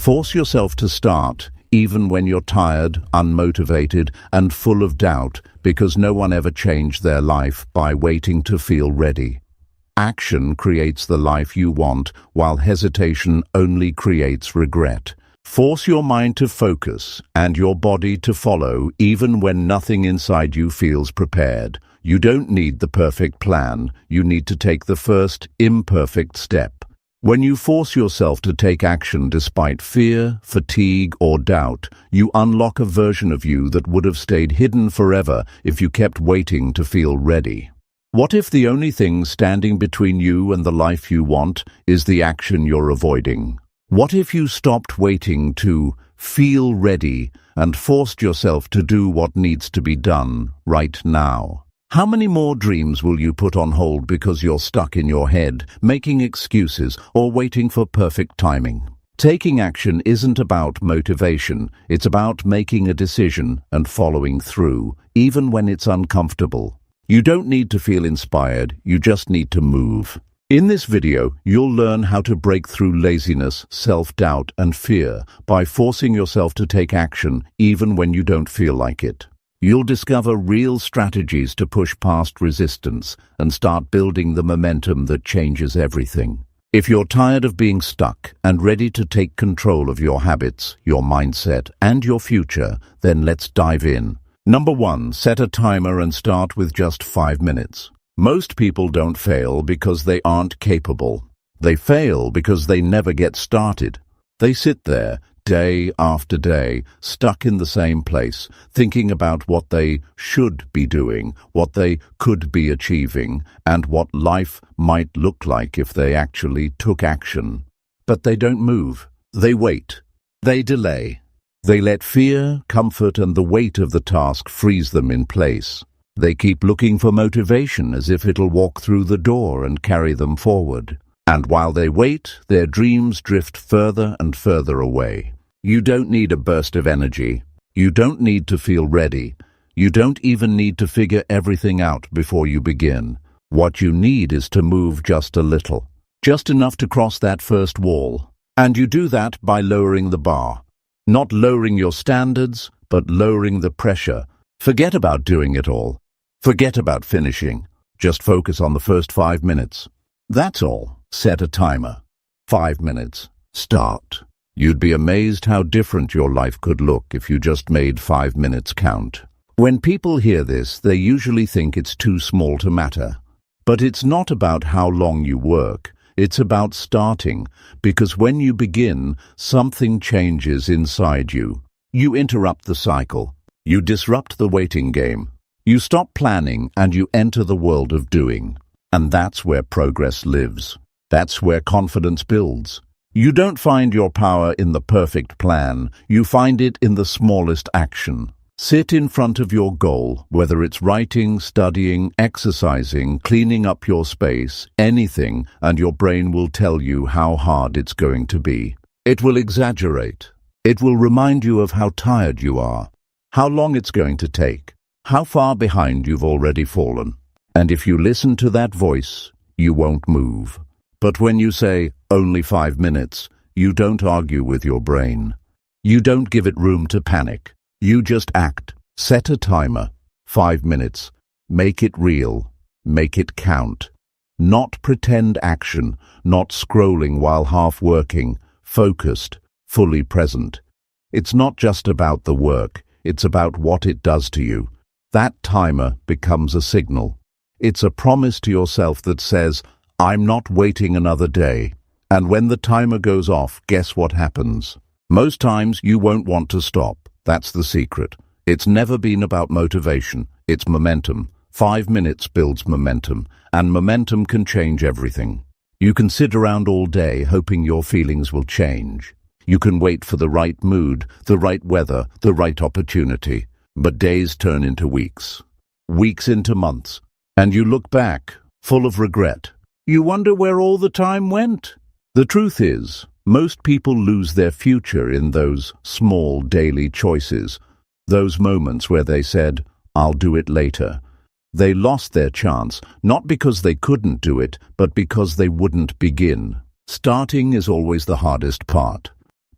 Force yourself to start, even when you're tired, unmotivated, and full of doubt, because no one ever changed their life by waiting to feel ready. Action creates the life you want, while hesitation only creates regret. Force your mind to focus and your body to follow, even when nothing inside you feels prepared. You don't need the perfect plan. You need to take the first imperfect step. When you force yourself to take action despite fear, fatigue, or doubt, you unlock a version of you that would have stayed hidden forever if you kept waiting to feel ready. What if the only thing standing between you and the life you want is the action you're avoiding? What if you stopped waiting to feel ready and forced yourself to do what needs to be done right now? How many more dreams will you put on hold because you're stuck in your head, making excuses or waiting for perfect timing? Taking action isn't about motivation. It's about making a decision and following through, even when it's uncomfortable. You don't need to feel inspired, you just need to move. In this video, you'll learn how to break through laziness, self-doubt, and fear by forcing yourself to take action even when you don't feel like it. You'll discover real strategies to push past resistance and start building the momentum that changes everything. If you're tired of being stuck and ready to take control of your habits, your mindset, and your future, then let's dive in. Number 1, set a timer and start with just 5 minutes. Most people don't fail because they aren't capable. They fail because they never get started. They sit there, day after day, stuck in the same place, thinking about what they should be doing, what they could be achieving, and what life might look like if they actually took action. But they don't move. They wait. They delay. They let fear, comfort, and the weight of the task freeze them in place. They keep looking for motivation as if it'll walk through the door and carry them forward. And while they wait, their dreams drift further and further away. You don't need a burst of energy. You don't need to feel ready. You don't even need to figure everything out before you begin. What you need is to move just a little, just enough to cross that first wall. And you do that by lowering the bar. Not lowering your standards, but lowering the pressure. Forget about doing it all. Forget about finishing. Just focus on the first 5 minutes. That's all. Set a timer. 5 minutes. Start. You'd be amazed how different your life could look if you just made 5 minutes count. When people hear this, they usually think it's too small to matter. But it's not about how long you work. It's about starting, because when you begin, something changes inside you. You interrupt the cycle. You disrupt the waiting game. You stop planning and you enter the world of doing. And that's where progress lives. That's where confidence builds. You don't find your power in the perfect plan. You find it in the smallest action. Sit in front of your goal, whether it's writing, studying, exercising, cleaning up your space, anything, and your brain will tell you how hard it's going to be. It will exaggerate. It will remind you of how tired you are, how long it's going to take, how far behind you've already fallen. And if you listen to that voice, you won't move. But when you say, only 5 minutes, you don't argue with your brain. You don't give it room to panic. You just act. Set a timer. 5 minutes. Make it real. Make it count. Not pretend action, not scrolling while half working, focused, fully present. It's not just about the work, it's about what it does to you. That timer becomes a signal. It's a promise to yourself that says, I'm not waiting another day. And when the timer goes off, guess what happens? Most times you won't want to stop. That's the secret. It's never been about motivation. It's momentum. 5 minutes builds momentum, and momentum can change everything. You can sit around all day hoping your feelings will change. You can wait for the right mood, the right weather, the right opportunity. But days turn into weeks. Weeks into months. And you look back, full of regret. You wonder where all the time went. The truth is, most people lose their future in those small daily choices, those moments where they said, I'll do it later. They lost their chance, not because they couldn't do it, but because they wouldn't begin. Starting is always the hardest part.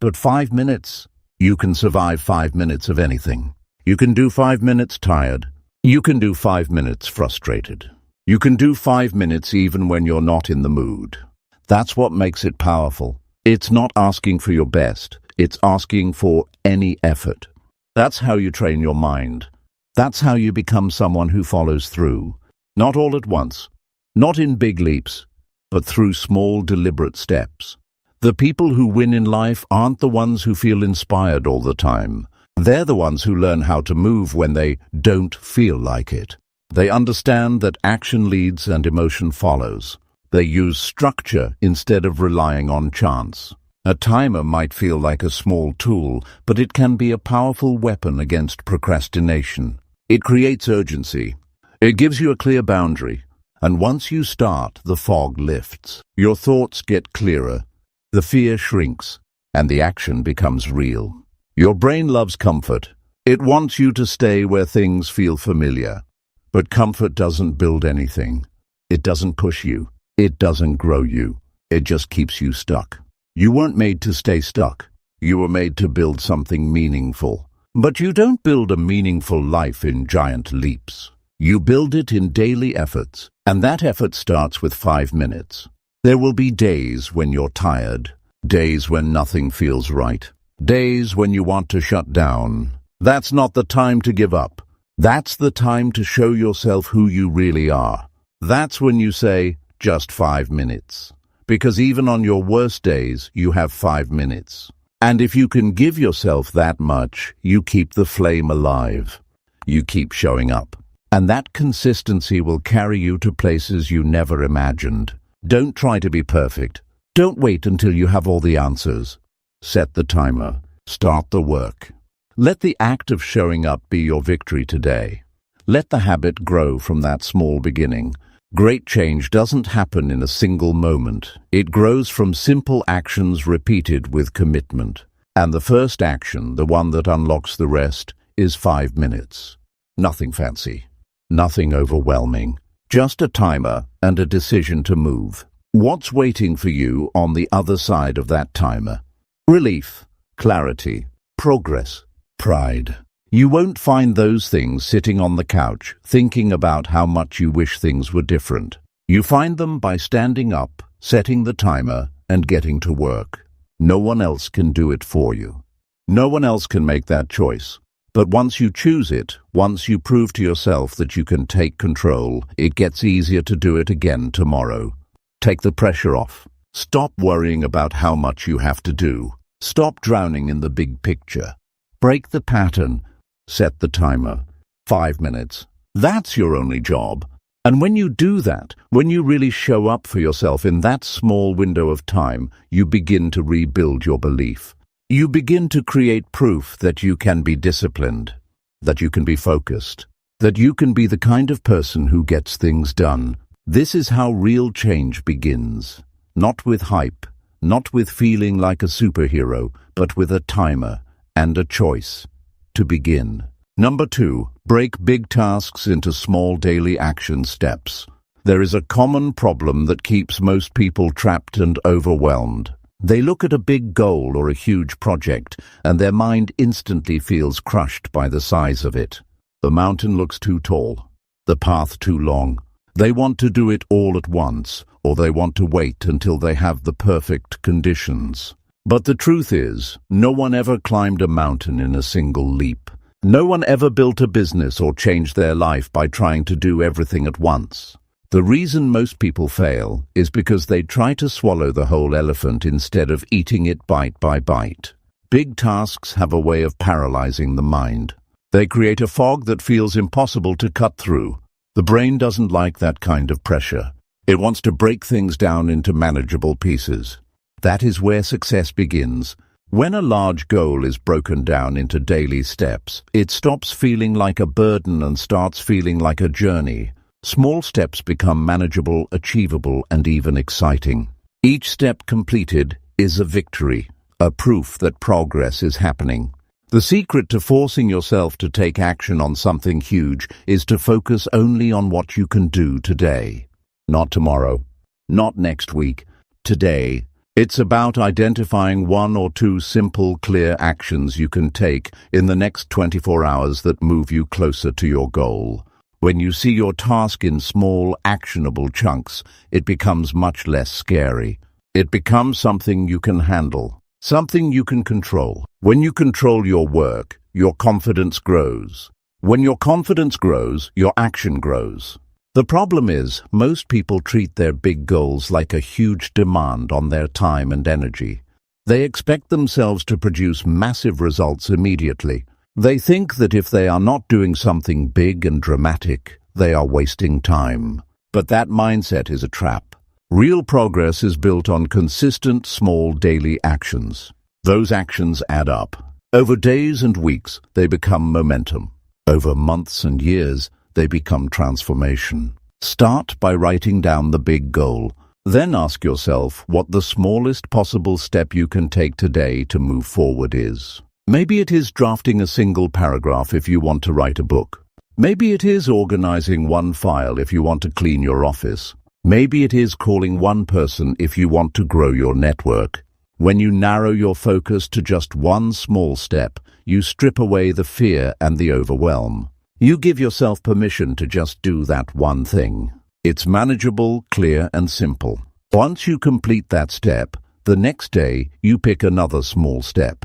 But 5 minutes? You can survive 5 minutes of anything. You can do 5 minutes tired. You can do 5 minutes frustrated. You can do 5 minutes even when you're not in the mood. That's what makes it powerful. It's not asking for your best. It's asking for any effort. That's how you train your mind. That's how you become someone who follows through. Not all at once. Not in big leaps, but through small, deliberate steps. The people who win in life aren't the ones who feel inspired all the time. They're the ones who learn how to move when they don't feel like it. They understand that action leads and emotion follows. They use structure instead of relying on chance. A timer might feel like a small tool, but it can be a powerful weapon against procrastination. It creates urgency. It gives you a clear boundary. And once you start, the fog lifts. Your thoughts get clearer. The fear shrinks, and the action becomes real. Your brain loves comfort. It wants you to stay where things feel familiar. But comfort doesn't build anything. It doesn't push you. It doesn't grow you. It just keeps you stuck. You weren't made to stay stuck. You were made to build something meaningful. But you don't build a meaningful life in giant leaps. You build it in daily efforts, and that effort starts with 5 minutes. There will be days when you're tired, days when nothing feels right, days when you want to shut down. That's not the time to give up. That's the time to show yourself who you really are. That's when you say, just 5 minutes. Because even on your worst days, you have 5 minutes. And if you can give yourself that much, you keep the flame alive. You keep showing up. And that consistency will carry you to places you never imagined. Don't try to be perfect. Don't wait until you have all the answers. Set the timer. Start the work. Let the act of showing up be your victory today. Let the habit grow from that small beginning. Great change doesn't happen in a single moment. It grows from simple actions repeated with commitment. And the first action, the one that unlocks the rest, is 5 minutes. Nothing fancy. Nothing overwhelming. Just a timer and a decision to move. What's waiting for you on the other side of that timer? Relief, clarity, progress, pride. You won't find those things sitting on the couch, thinking about how much you wish things were different. You find them by standing up, setting the timer, and getting to work. No one else can do it for you. No one else can make that choice. But once you choose it, once you prove to yourself that you can take control, it gets easier to do it again tomorrow. Take the pressure off. Stop worrying about how much you have to do. Stop drowning in the big picture. Break the pattern. Set the timer. 5 minutes. That's your only job. And when you do that, when you really show up for yourself in that small window of time, you begin to rebuild your belief. You begin to create proof that you can be disciplined, that you can be focused, that you can be the kind of person who gets things done. This is how real change begins. Not with hype, not with feeling like a superhero, but with a timer and a choice to begin. Number 2, break big tasks into small daily action steps. There is a common problem that keeps most people trapped and overwhelmed. They look at a big goal or a huge project, and their mind instantly feels crushed by the size of it. The mountain looks too tall, the path too long. They want to do it all at once, or they want to wait until they have the perfect conditions. But the truth is, no one ever climbed a mountain in a single leap. No one ever built a business or changed their life by trying to do everything at once. The reason most people fail is because they try to swallow the whole elephant instead of eating it bite by bite. Big tasks have a way of paralyzing the mind. They create a fog that feels impossible to cut through. The brain doesn't like that kind of pressure. It wants to break things down into manageable pieces. That is where success begins. When a large goal is broken down into daily steps, it stops feeling like a burden and starts feeling like a journey. Small steps become manageable, achievable, and even exciting. Each step completed is a victory, a proof that progress is happening. The secret to forcing yourself to take action on something huge is to focus only on what you can do today. Not tomorrow, not next week, today. It's about identifying one or two simple, clear actions you can take in the next 24 hours that move you closer to your goal. When you see your task in small, actionable chunks, it becomes much less scary. It becomes something you can handle, something you can control. When you control your work, your confidence grows. When your confidence grows, your action grows. The problem is, most people treat their big goals like a huge demand on their time and energy. They expect themselves to produce massive results immediately. They think that if they are not doing something big and dramatic, they are wasting time. But that mindset is a trap. Real progress is built on consistent, small daily actions. Those actions add up. Over days and weeks, they become momentum. Over months and years, they become transformation. Start by writing down the big goal. Then ask yourself what the smallest possible step you can take today to move forward is. Maybe it is drafting a single paragraph if you want to write a book. Maybe it is organizing one file if you want to clean your office. Maybe it is calling one person if you want to grow your network. When you narrow your focus to just one small step, you strip away the fear and the overwhelm. You give yourself permission to just do that one thing. It's manageable, clear, and simple. Once you complete that step, the next day you pick another small step.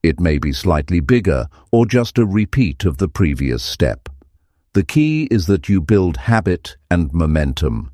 It may be slightly bigger or just a repeat of the previous step. The key is that you build habit and momentum.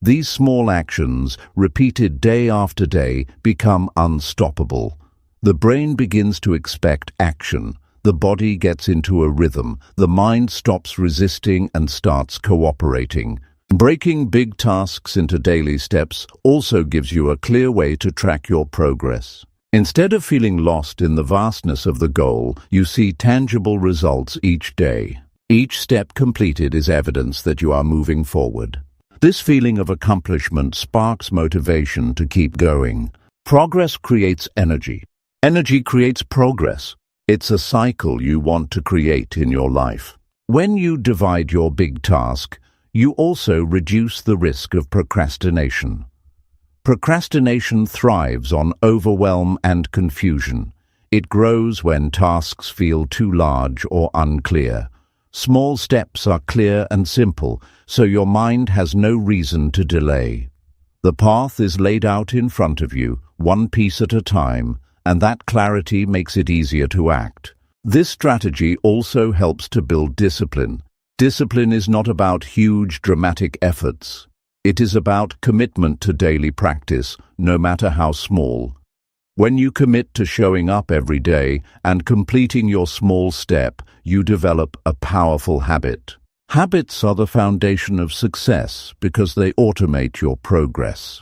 These small actions, repeated day after day, become unstoppable. The brain begins to expect action. The body gets into a rhythm. The mind stops resisting and starts cooperating. Breaking big tasks into daily steps also gives you a clear way to track your progress. Instead of feeling lost in the vastness of the goal, you see tangible results each day. Each step completed is evidence that you are moving forward. This feeling of accomplishment sparks motivation to keep going. Progress creates energy. Energy creates progress. It's a cycle you want to create in your life. When you divide your big task, you also reduce the risk of procrastination. Procrastination thrives on overwhelm and confusion. It grows when tasks feel too large or unclear. Small steps are clear and simple, so your mind has no reason to delay. The path is laid out in front of you, one piece at a time, and that clarity makes it easier to act. This strategy also helps to build discipline. Discipline is not about huge, dramatic efforts. It is about commitment to daily practice, no matter how small. When you commit to showing up every day and completing your small step, you develop a powerful habit. Habits are the foundation of success because they automate your progress.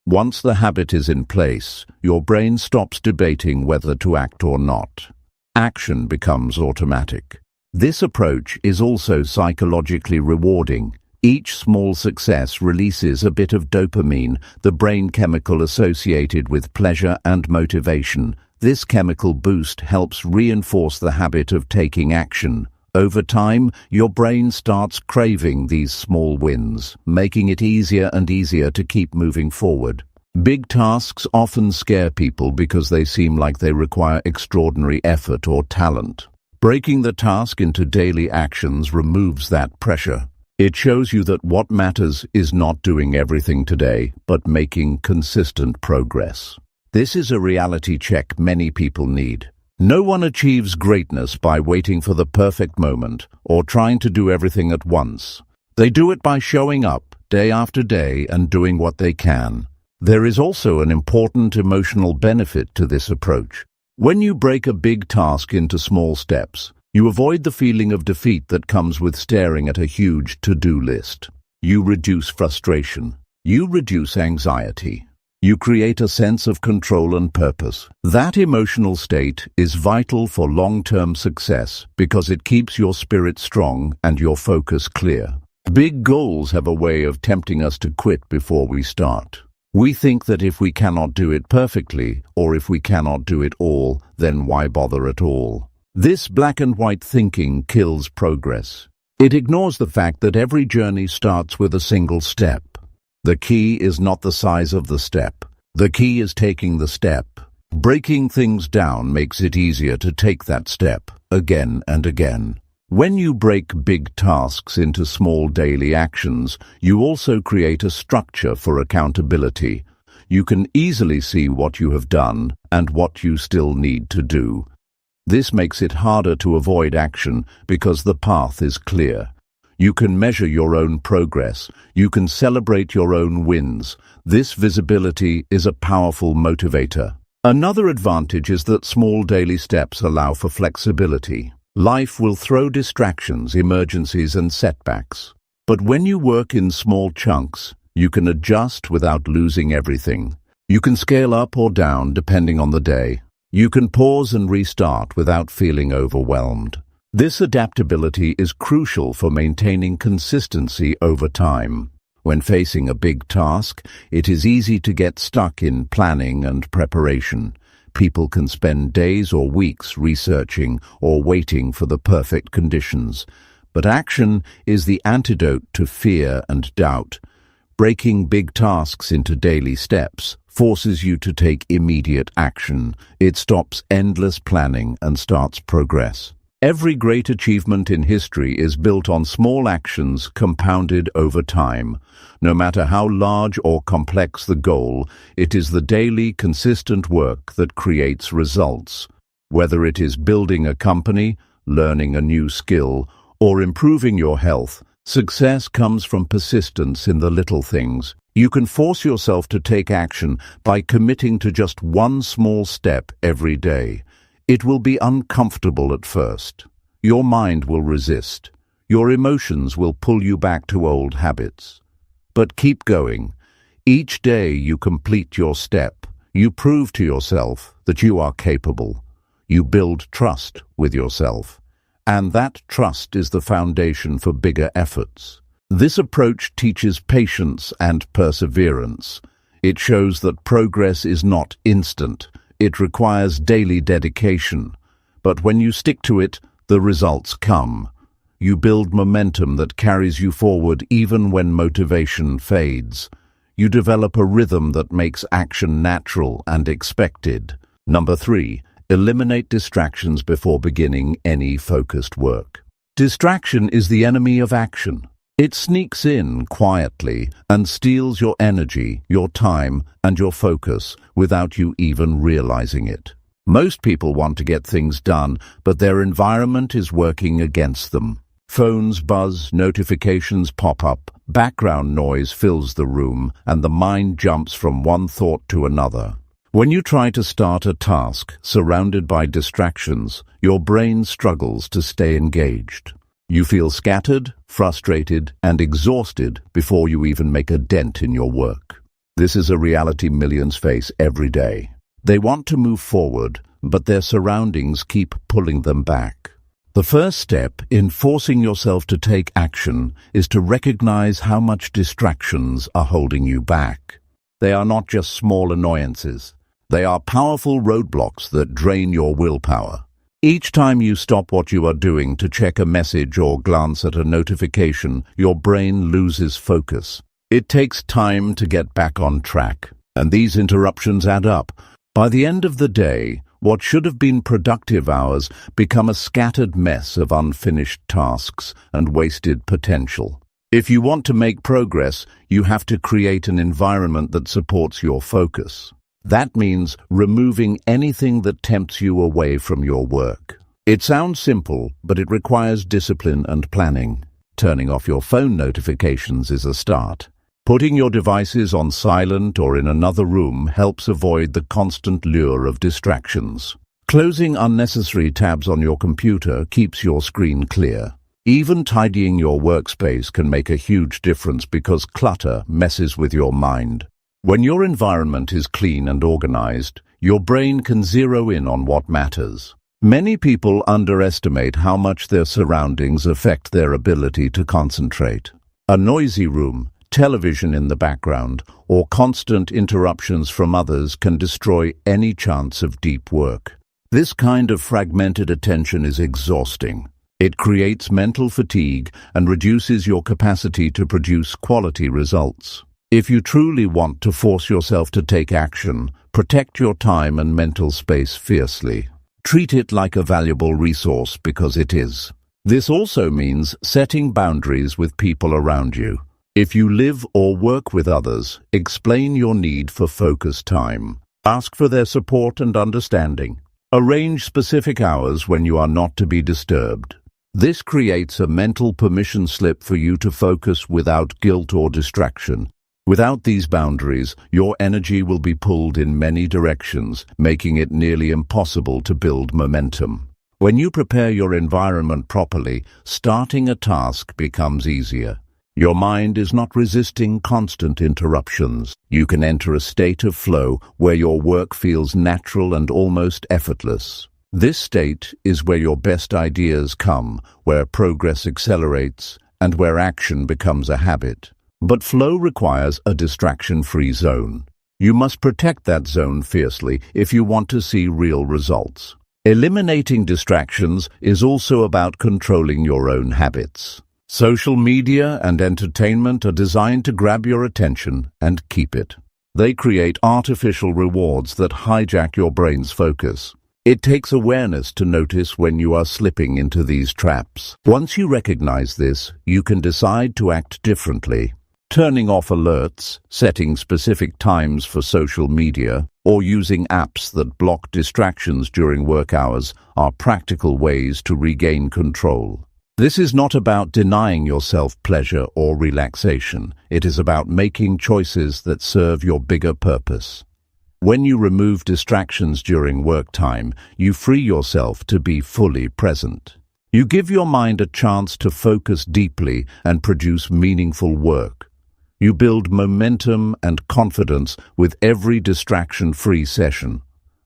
Once the habit is in place, your brain stops debating whether to act or not. Action becomes automatic. This approach is also psychologically rewarding. Each small success releases a bit of dopamine, the brain chemical associated with pleasure and motivation. This chemical boost helps reinforce the habit of taking action. Over time, your brain starts craving these small wins, making it easier and easier to keep moving forward. Big tasks often scare people because they seem like they require extraordinary effort or talent. Breaking the task into daily actions removes that pressure. It shows you that what matters is not doing everything today, but making consistent progress. This is a reality check many people need. No one achieves greatness by waiting for the perfect moment or trying to do everything at once. They do it by showing up day after day and doing what they can. There is also an important emotional benefit to this approach. When you break a big task into small steps, you avoid the feeling of defeat that comes with staring at a huge to-do list. You reduce frustration. You reduce anxiety. You create a sense of control and purpose. That emotional state is vital for long-term success because it keeps your spirit strong and your focus clear. Big goals have a way of tempting us to quit before we start. We think that if we cannot do it perfectly, or if we cannot do it all, then why bother at all? This black and white thinking kills progress. It ignores the fact that every journey starts with a single step. The key is not the size of the step. The key is taking the step. Breaking things down makes it easier to take that step again and again. When you break big tasks into small daily actions, you also create a structure for accountability. You can easily see what you have done and what you still need to do. This makes it harder to avoid action because the path is clear. You can measure your own progress. You can celebrate your own wins. This visibility is a powerful motivator. Another advantage is that small daily steps allow for flexibility. Life will throw distractions, emergencies, and setbacks. But when you work in small chunks, you can adjust without losing everything. You can scale up or down depending on the day. You can pause and restart without feeling overwhelmed. This adaptability is crucial for maintaining consistency over time. When facing a big task, it is easy to get stuck in planning and preparation. People can spend days or weeks researching or waiting for the perfect conditions. But action is the antidote to fear and doubt. Breaking big tasks into daily steps forces you to take immediate action. It stops endless planning and starts progress. Every great achievement in history is built on small actions compounded over time. No matter how large or complex the goal, it is the daily, consistent work that creates results. Whether it is building a company, learning a new skill, or improving your health, success comes from persistence in the little things. You can force yourself to take action by committing to just one small step every day. It will be uncomfortable at first. Your mind will resist. Your emotions will pull you back to old habits. But keep going. Each day you complete your step. You prove to yourself that you are capable. You build trust with yourself. And that trust is the foundation for bigger efforts. This approach teaches patience and perseverance. It shows that progress is not instant. It requires daily dedication, but when you stick to it, the results come. You build momentum that carries you forward even when motivation fades. You develop a rhythm that makes action natural and expected. Number 3, eliminate distractions before beginning any focused work. Distraction is the enemy of action. It sneaks in quietly and steals your energy, your time, and your focus without you even realizing it. Most people want to get things done, but their environment is working against them. Phones buzz, notifications pop up, background noise fills the room, and the mind jumps from one thought to another. When you try to start a task surrounded by distractions, your brain struggles to stay engaged. You feel scattered, frustrated, and exhausted before you even make a dent in your work. This is a reality millions face every day. They want to move forward, but their surroundings keep pulling them back. The first step in forcing yourself to take action is to recognize how much distractions are holding you back. They are not just small annoyances. They are powerful roadblocks that drain your willpower. Each time you stop what you are doing to check a message or glance at a notification, your brain loses focus. It takes time to get back on track, and these interruptions add up. By the end of the day, what should have been productive hours become a scattered mess of unfinished tasks and wasted potential. If you want to make progress, you have to create an environment that supports your focus. That means removing anything that tempts you away from your work. It sounds simple, but it requires discipline and planning. Turning off your phone notifications is a start. Putting your devices on silent or in another room helps avoid the constant lure of distractions. Closing unnecessary tabs on your computer keeps your screen clear. Even tidying your workspace can make a huge difference because clutter messes with your mind. When your environment is clean and organized, your brain can zero in on what matters. Many people underestimate how much their surroundings affect their ability to concentrate. A noisy room, television in the background, or constant interruptions from others can destroy any chance of deep work. This kind of fragmented attention is exhausting. It creates mental fatigue and reduces your capacity to produce quality results. If you truly want to force yourself to take action, protect your time and mental space fiercely. Treat it like a valuable resource because it is. This also means setting boundaries with people around you. If you live or work with others, explain your need for focus time. Ask for their support and understanding. Arrange specific hours when you are not to be disturbed. This creates a mental permission slip for you to focus without guilt or distraction. Without these boundaries, your energy will be pulled in many directions, making it nearly impossible to build momentum. When you prepare your environment properly, starting a task becomes easier. Your mind is not resisting constant interruptions. You can enter a state of flow where your work feels natural and almost effortless. This state is where your best ideas come, where progress accelerates, and where action becomes a habit. But flow requires a distraction-free zone. You must protect that zone fiercely if you want to see real results. Eliminating distractions is also about controlling your own habits. Social media and entertainment are designed to grab your attention and keep it. They create artificial rewards that hijack your brain's focus. It takes awareness to notice when you are slipping into these traps. Once you recognize this, you can decide to act differently. Turning off alerts, setting specific times for social media, or using apps that block distractions during work hours are practical ways to regain control. This is not about denying yourself pleasure or relaxation. It is about making choices that serve your bigger purpose. When you remove distractions during work time, you free yourself to be fully present. You give your mind a chance to focus deeply and produce meaningful work. You build momentum and confidence with every distraction-free session.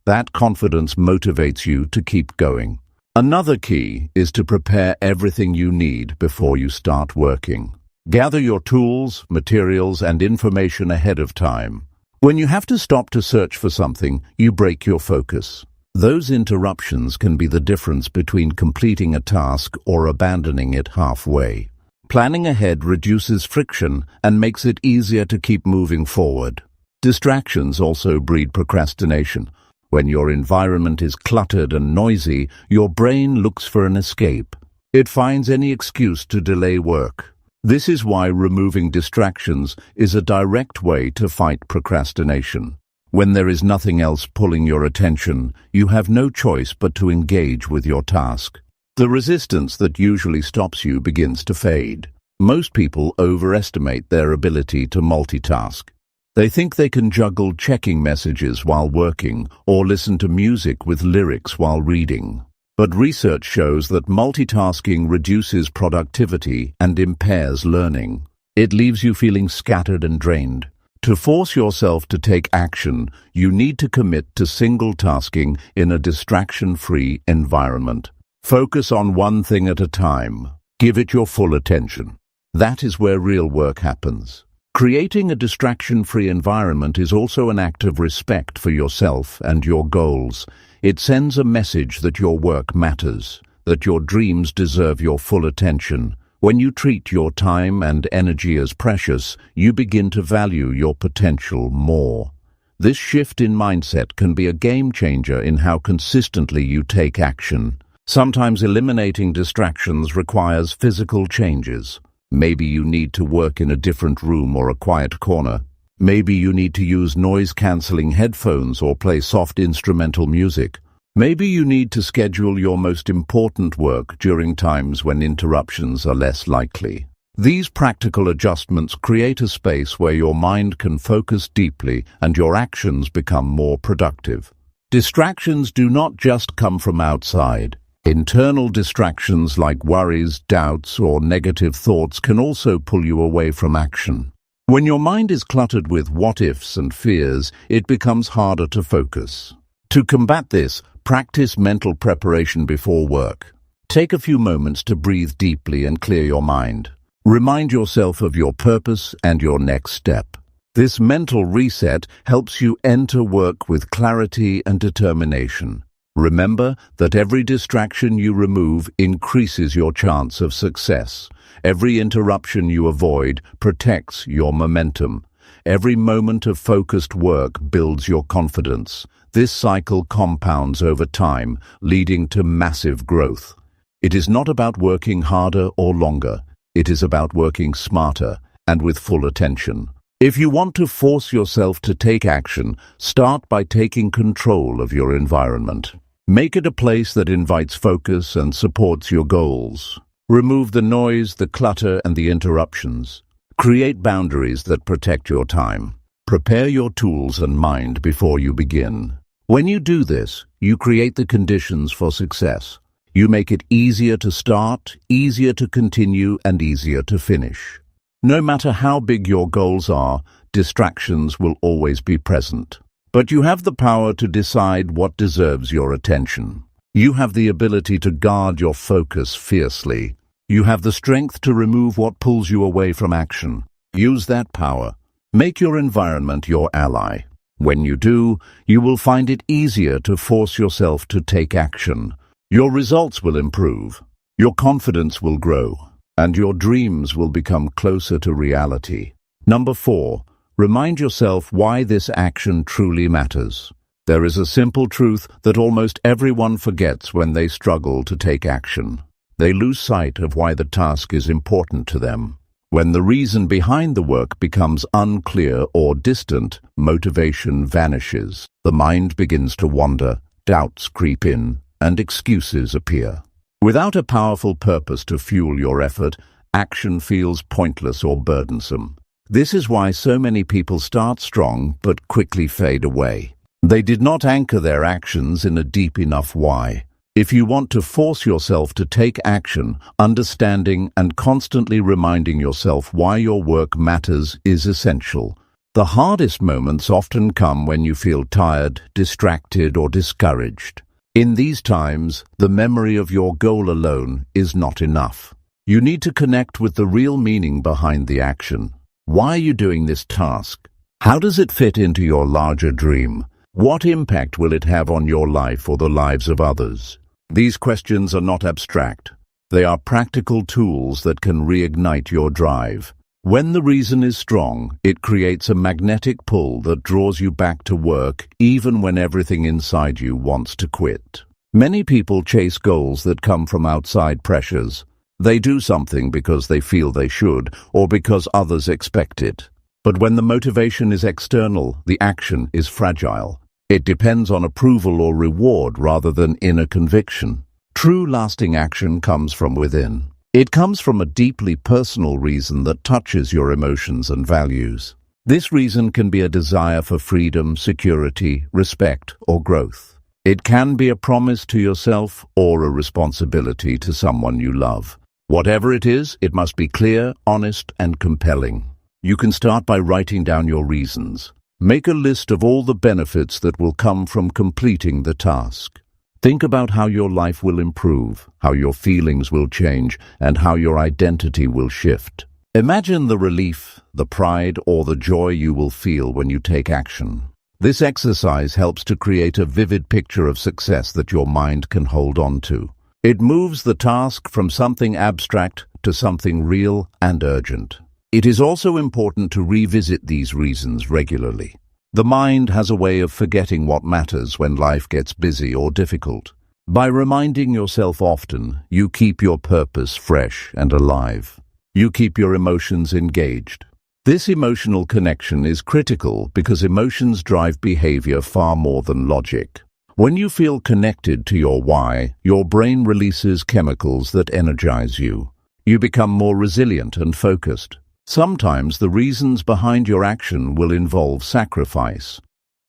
That confidence motivates you to keep going. Another key is to prepare everything you need before you start working. Gather your tools, materials, and information ahead of time. When you have to stop to search for something, you break your focus. Those interruptions can be the difference between completing a task or abandoning it halfway. Planning ahead reduces friction and makes it easier to keep moving forward. Distractions also breed procrastination. When your environment is cluttered and noisy, your brain looks for an escape. It finds any excuse to delay work. This is why removing distractions is a direct way to fight procrastination. When there is nothing else pulling your attention, you have no choice but to engage with your task. The resistance that usually stops you begins to fade. Most people overestimate their ability to multitask. They think they can juggle checking messages while working or listen to music with lyrics while reading. But research shows that multitasking reduces productivity and impairs learning. It leaves you feeling scattered and drained. To force yourself to take action, you need to commit to single tasking in a distraction-free environment. Focus on one thing at a time. Give it your full attention. That is where real work happens. Creating a distraction-free environment is also an act of respect for yourself and your goals. It sends a message that your work matters, that your dreams deserve your full attention. When you treat your time and energy as precious, you begin to value your potential more. This shift in mindset can be a game changer in how consistently you take action. Sometimes eliminating distractions requires physical changes. Maybe you need to work in a different room or a quiet corner. Maybe you need to use noise-canceling headphones or play soft instrumental music. Maybe you need to schedule your most important work during times when interruptions are less likely. These practical adjustments create a space where your mind can focus deeply and your actions become more productive. Distractions do not just come from outside. Internal distractions like worries, doubts, or negative thoughts can also pull you away from action. When your mind is cluttered with what-ifs and fears, it becomes harder to focus. To combat this, practice mental preparation before work. Take a few moments to breathe deeply and clear your mind. Remind yourself of your purpose and your next step. This mental reset helps you enter work with clarity and determination. Remember that every distraction you remove increases your chance of success. Every interruption you avoid protects your momentum. Every moment of focused work builds your confidence. This cycle compounds over time, leading to massive growth. It is not about working harder or longer. It is about working smarter and with full attention. If you want to force yourself to take action, start by taking control of your environment. Make it a place that invites focus and supports your goals. Remove the noise, the clutter, and the interruptions. Create boundaries that protect your time. Prepare your tools and mind before you begin. When you do this, you create the conditions for success. You make it easier to start, easier to continue, and easier to finish. No matter how big your goals are, distractions will always be present. But you have the power to decide what deserves your attention. You have the ability to guard your focus fiercely. You have the strength to remove what pulls you away from action. Use that power. Make your environment your ally. When you do, you will find it easier to force yourself to take action. Your results will improve. Your confidence will grow. And your dreams will become closer to reality. Number 4. Remind yourself why this action truly matters. There is a simple truth that almost everyone forgets when they struggle to take action. They lose sight of why the task is important to them. When the reason behind the work becomes unclear or distant, motivation vanishes. The mind begins to wander, doubts creep in, and excuses appear. Without a powerful purpose to fuel your effort, action feels pointless or burdensome. This is why so many people start strong but quickly fade away. They did not anchor their actions in a deep enough why. If you want to force yourself to take action, understanding and constantly reminding yourself why your work matters is essential. The hardest moments often come when you feel tired, distracted, or discouraged. In these times, the memory of your goal alone is not enough. You need to connect with the real meaning behind the action. Why are you doing this task? How does it fit into your larger dream? What impact will it have on your life or the lives of others? These questions are not abstract. They are practical tools that can reignite your drive. When the reason is strong, it creates a magnetic pull that draws you back to work even when everything inside you wants to quit. Many people chase goals that come from outside pressures. They do something because they feel they should or because others expect it. But when the motivation is external, the action is fragile. It depends on approval or reward rather than inner conviction. True lasting action comes from within. It comes from a deeply personal reason that touches your emotions and values. This reason can be a desire for freedom, security, respect, or growth. It can be a promise to yourself or a responsibility to someone you love. Whatever it is, it must be clear, honest, and compelling. You can start by writing down your reasons. Make a list of all the benefits that will come from completing the task. Think about how your life will improve, how your feelings will change, and how your identity will shift. Imagine the relief, the pride, or the joy you will feel when you take action. This exercise helps to create a vivid picture of success that your mind can hold on to. It moves the task from something abstract to something real and urgent. It is also important to revisit these reasons regularly. The mind has a way of forgetting what matters when life gets busy or difficult. By reminding yourself often, you keep your purpose fresh and alive. You keep your emotions engaged. This emotional connection is critical because emotions drive behavior far more than logic. When you feel connected to your why, your brain releases chemicals that energize you. You become more resilient and focused. Sometimes the reasons behind your action will involve sacrifice.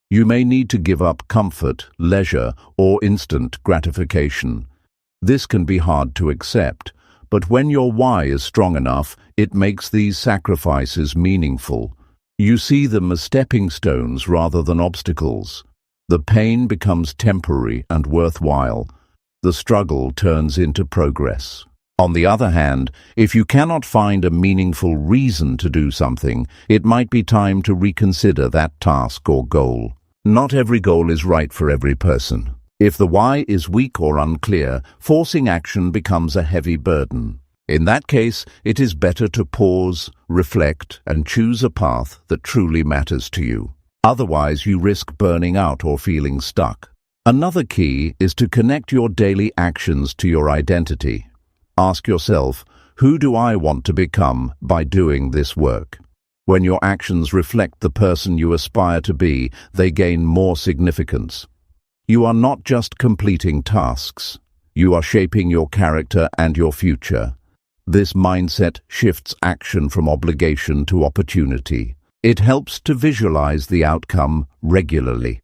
You may need to give up comfort, leisure, or instant gratification. This can be hard to accept, but when your why is strong enough, it makes these sacrifices meaningful. You see them as stepping stones rather than obstacles. The pain becomes temporary and worthwhile. The struggle turns into progress. On the other hand, if you cannot find a meaningful reason to do something, it might be time to reconsider that task or goal. Not every goal is right for every person. If the why is weak or unclear, forcing action becomes a heavy burden. In that case, it is better to pause, reflect, and choose a path that truly matters to you. Otherwise, you risk burning out or feeling stuck. Another key is to connect your daily actions to your identity. Ask yourself, who do I want to become by doing this work? When your actions reflect the person you aspire to be, they gain more significance. You are not just completing tasks. You are shaping your character and your future. This mindset shifts action from obligation to opportunity. It helps to visualize the outcome regularly.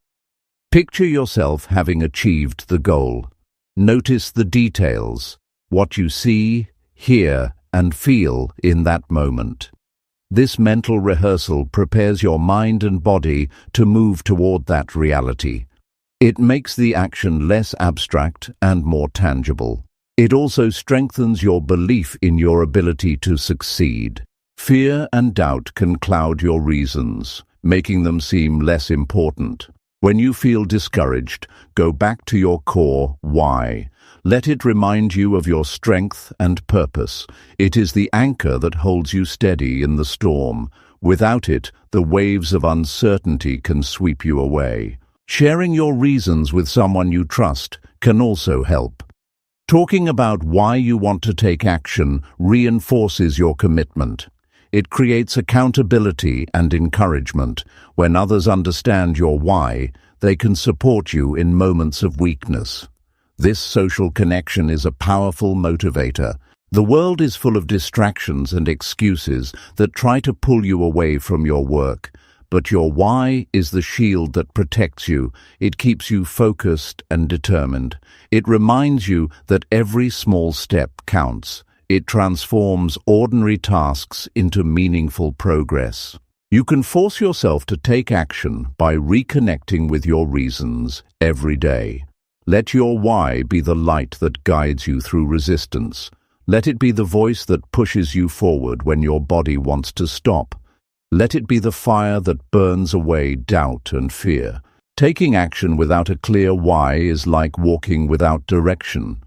Picture yourself having achieved the goal. Notice the details, what you see, hear, and feel in that moment. This mental rehearsal prepares your mind and body to move toward that reality. It makes the action less abstract and more tangible. It also strengthens your belief in your ability to succeed. Fear and doubt can cloud your reasons, making them seem less important. When you feel discouraged, go back to your core why. Let it remind you of your strength and purpose. It is the anchor that holds you steady in the storm. Without it, the waves of uncertainty can sweep you away. Sharing your reasons with someone you trust can also help. Talking about why you want to take action reinforces your commitment. It creates accountability and encouragement. When others understand your why, they can support you in moments of weakness. This social connection is a powerful motivator. The world is full of distractions and excuses that try to pull you away from your work. But your why is the shield that protects you. It keeps you focused and determined. It reminds you that every small step counts. It transforms ordinary tasks into meaningful progress. You can force yourself to take action by reconnecting with your reasons every day. Let your why be the light that guides you through resistance. Let it be the voice that pushes you forward when your body wants to stop. Let it be the fire that burns away doubt and fear. Taking action without a clear why is like walking without direction.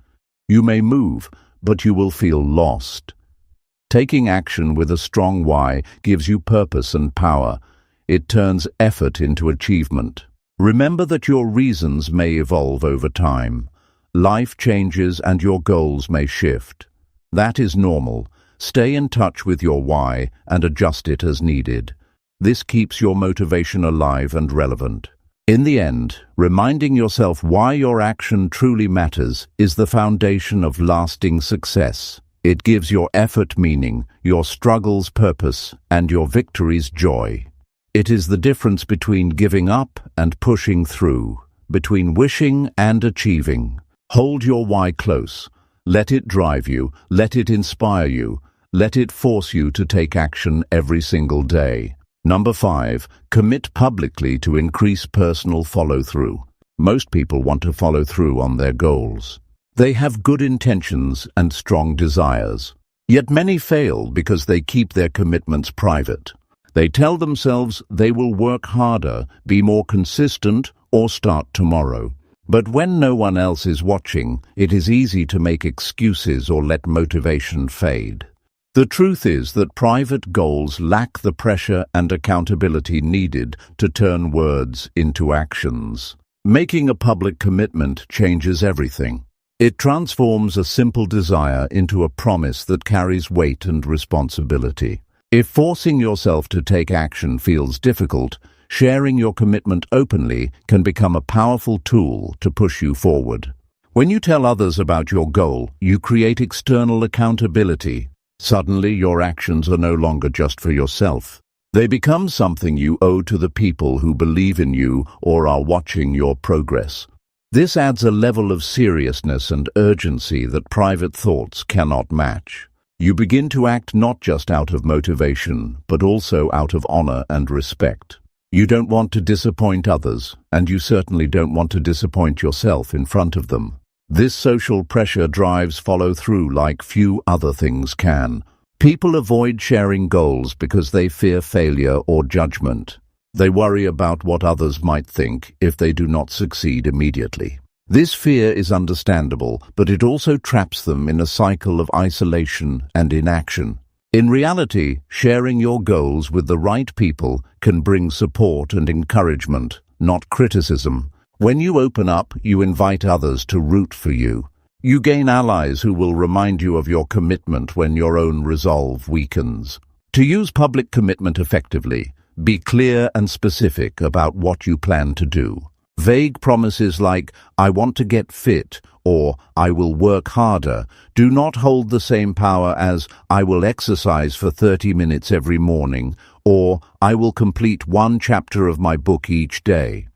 You may move, but you will feel lost. Taking action with a strong why gives you purpose and power. It turns effort into achievement. Remember that your reasons may evolve over time. Life changes and your goals may shift. That is normal. Stay in touch with your why and adjust it as needed. This keeps your motivation alive and relevant. In the end, reminding yourself why your action truly matters is the foundation of lasting success. It gives your effort meaning, your struggles purpose, and your victories joy. It is the difference between giving up and pushing through, between wishing and achieving. Hold your why close. Let it drive you, let it inspire you, let it force you to take action every single day. Number 5, commit publicly to increase personal follow-through. Most people want to follow through on their goals. They have good intentions and strong desires. Yet many fail because they keep their commitments private. They tell themselves they will work harder, be more consistent, or start tomorrow. But when no one else is watching, it is easy to make excuses or let motivation fade. The truth is that private goals lack the pressure and accountability needed to turn words into actions. Making a public commitment changes everything. It transforms a simple desire into a promise that carries weight and responsibility. If forcing yourself to take action feels difficult, sharing your commitment openly can become a powerful tool to push you forward. When you tell others about your goal, you create external accountability. Suddenly, your actions are no longer just for yourself. They become something you owe to the people who believe in you or are watching your progress. This adds a level of seriousness and urgency that private thoughts cannot match. You begin to act not just out of motivation, but also out of honor and respect. You don't want to disappoint others, and you certainly don't want to disappoint yourself in front of them. This social pressure drives follow-through like few other things can. People avoid sharing goals because they fear failure or judgment. They worry about what others might think if they do not succeed immediately. This fear is understandable, but it also traps them in a cycle of isolation and inaction. In reality, sharing your goals with the right people can bring support and encouragement, not criticism. When you open up, you invite others to root for you. You gain allies who will remind you of your commitment when your own resolve weakens. To use public commitment effectively, be clear and specific about what you plan to do. Vague promises like, "I want to get fit," or "I will work harder," do not hold the same power as "I will exercise for 30 minutes every morning," or "I will complete one chapter of my book each day."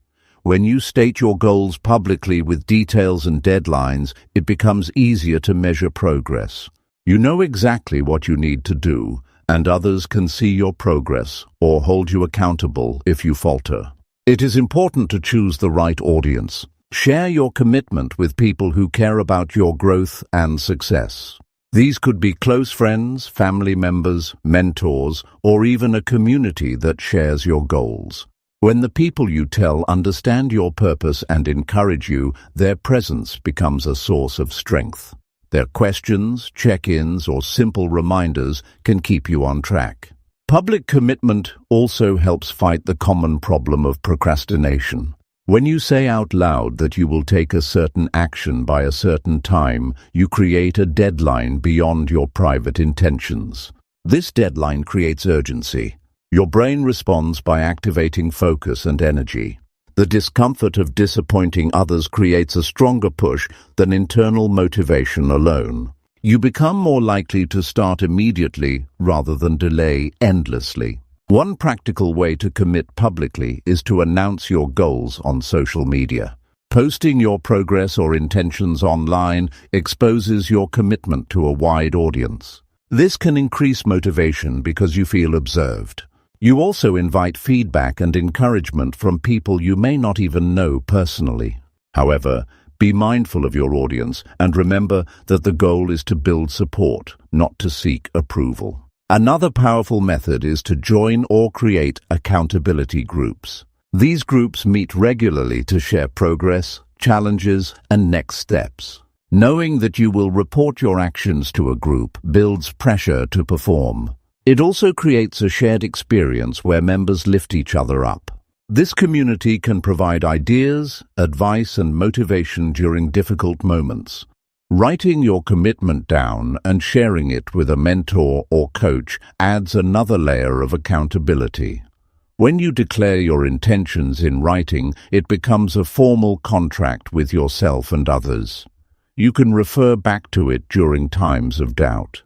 When you state your goals publicly with details and deadlines, it becomes easier to measure progress. You know exactly what you need to do, and others can see your progress or hold you accountable if you falter. It is important to choose the right audience. Share your commitment with people who care about your growth and success. These could be close friends, family members, mentors, or even a community that shares your goals. When the people you tell understand your purpose and encourage you, their presence becomes a source of strength. Their questions, check-ins, or simple reminders can keep you on track. Public commitment also helps fight the common problem of procrastination. When you say out loud that you will take a certain action by a certain time, you create a deadline beyond your private intentions. This deadline creates urgency. Your brain responds by activating focus and energy. The discomfort of disappointing others creates a stronger push than internal motivation alone. You become more likely to start immediately rather than delay endlessly. One practical way to commit publicly is to announce your goals on social media. Posting your progress or intentions online exposes your commitment to a wide audience. This can increase motivation because you feel observed. You also invite feedback and encouragement from people you may not even know personally. However, be mindful of your audience and remember that the goal is to build support, not to seek approval. Another powerful method is to join or create accountability groups. These groups meet regularly to share progress, challenges, and next steps. Knowing that you will report your actions to a group builds pressure to perform. It also creates a shared experience where members lift each other up. This community can provide ideas, advice, and motivation during difficult moments. Writing your commitment down and sharing it with a mentor or coach adds another layer of accountability. When you declare your intentions in writing, it becomes a formal contract with yourself and others. You can refer back to it during times of doubt.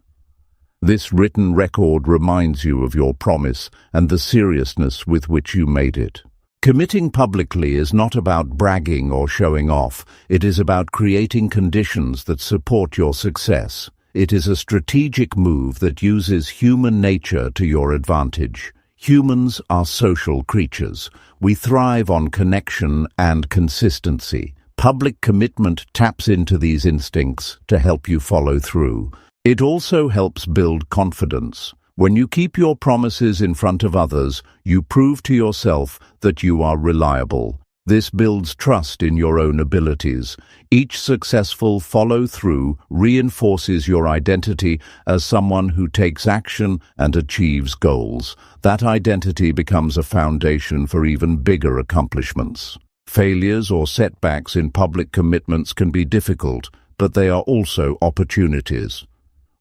This written record reminds you of your promise and the seriousness with which you made it. Committing publicly is not about bragging or showing off. It is about creating conditions that support your success. It is a strategic move that uses human nature to your advantage. Humans are social creatures. We thrive on connection and consistency. Public commitment taps into these instincts to help you follow through. It also helps build confidence. When you keep your promises in front of others, you prove to yourself that you are reliable. This builds trust in your own abilities. Each successful follow-through reinforces your identity as someone who takes action and achieves goals. That identity becomes a foundation for even bigger accomplishments. Failures or setbacks in public commitments can be difficult, but they are also opportunities.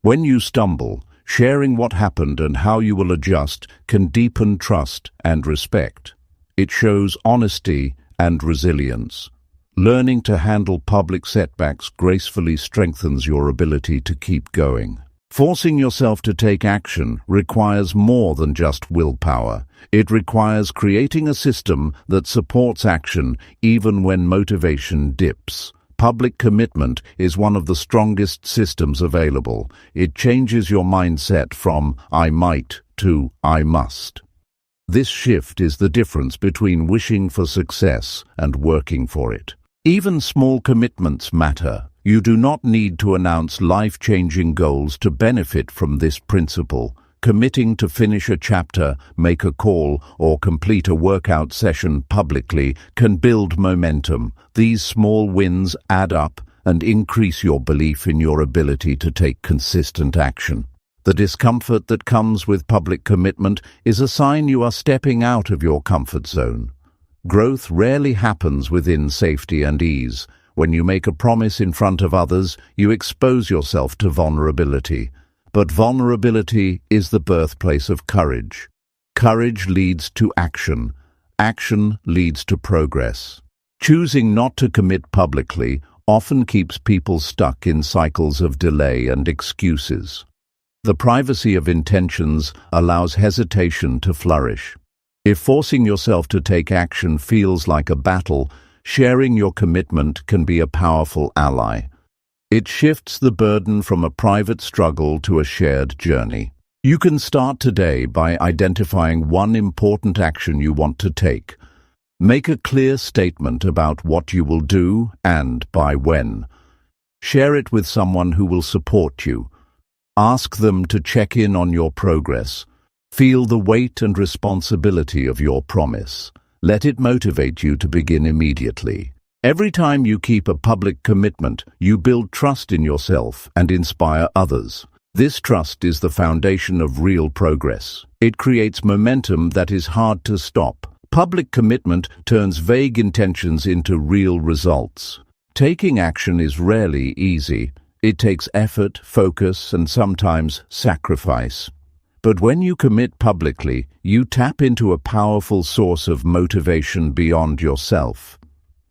When you stumble, sharing what happened and how you will adjust can deepen trust and respect. It shows honesty and resilience. Learning to handle public setbacks gracefully strengthens your ability to keep going. Forcing yourself to take action requires more than just willpower. It requires creating a system that supports action even when motivation dips. Public commitment is one of the strongest systems available. It changes your mindset from "I might" to "I must." This shift is the difference between wishing for success and working for it. Even small commitments matter. You do not need to announce life-changing goals to benefit from this principle. Committing to finish a chapter, make a call, or complete a workout session publicly can build momentum. These small wins add up and increase your belief in your ability to take consistent action. The discomfort that comes with public commitment is a sign you are stepping out of your comfort zone. Growth rarely happens within safety and ease. When you make a promise in front of others, you expose yourself to vulnerability. But vulnerability is the birthplace of courage. Courage leads to action. Action leads to progress. Choosing not to commit publicly often keeps people stuck in cycles of delay and excuses. The privacy of intentions allows hesitation to flourish. If forcing yourself to take action feels like a battle, sharing your commitment can be a powerful ally. It shifts the burden from a private struggle to a shared journey. You can start today by identifying one important action you want to take. Make a clear statement about what you will do and by when. Share it with someone who will support you. Ask them to check in on your progress. Feel the weight and responsibility of your promise. Let it motivate you to begin immediately. Every time you keep a public commitment, you build trust in yourself and inspire others. This trust is the foundation of real progress. It creates momentum that is hard to stop. Public commitment turns vague intentions into real results. Taking action is rarely easy. It takes effort, focus, and sometimes sacrifice. But when you commit publicly, you tap into a powerful source of motivation beyond yourself.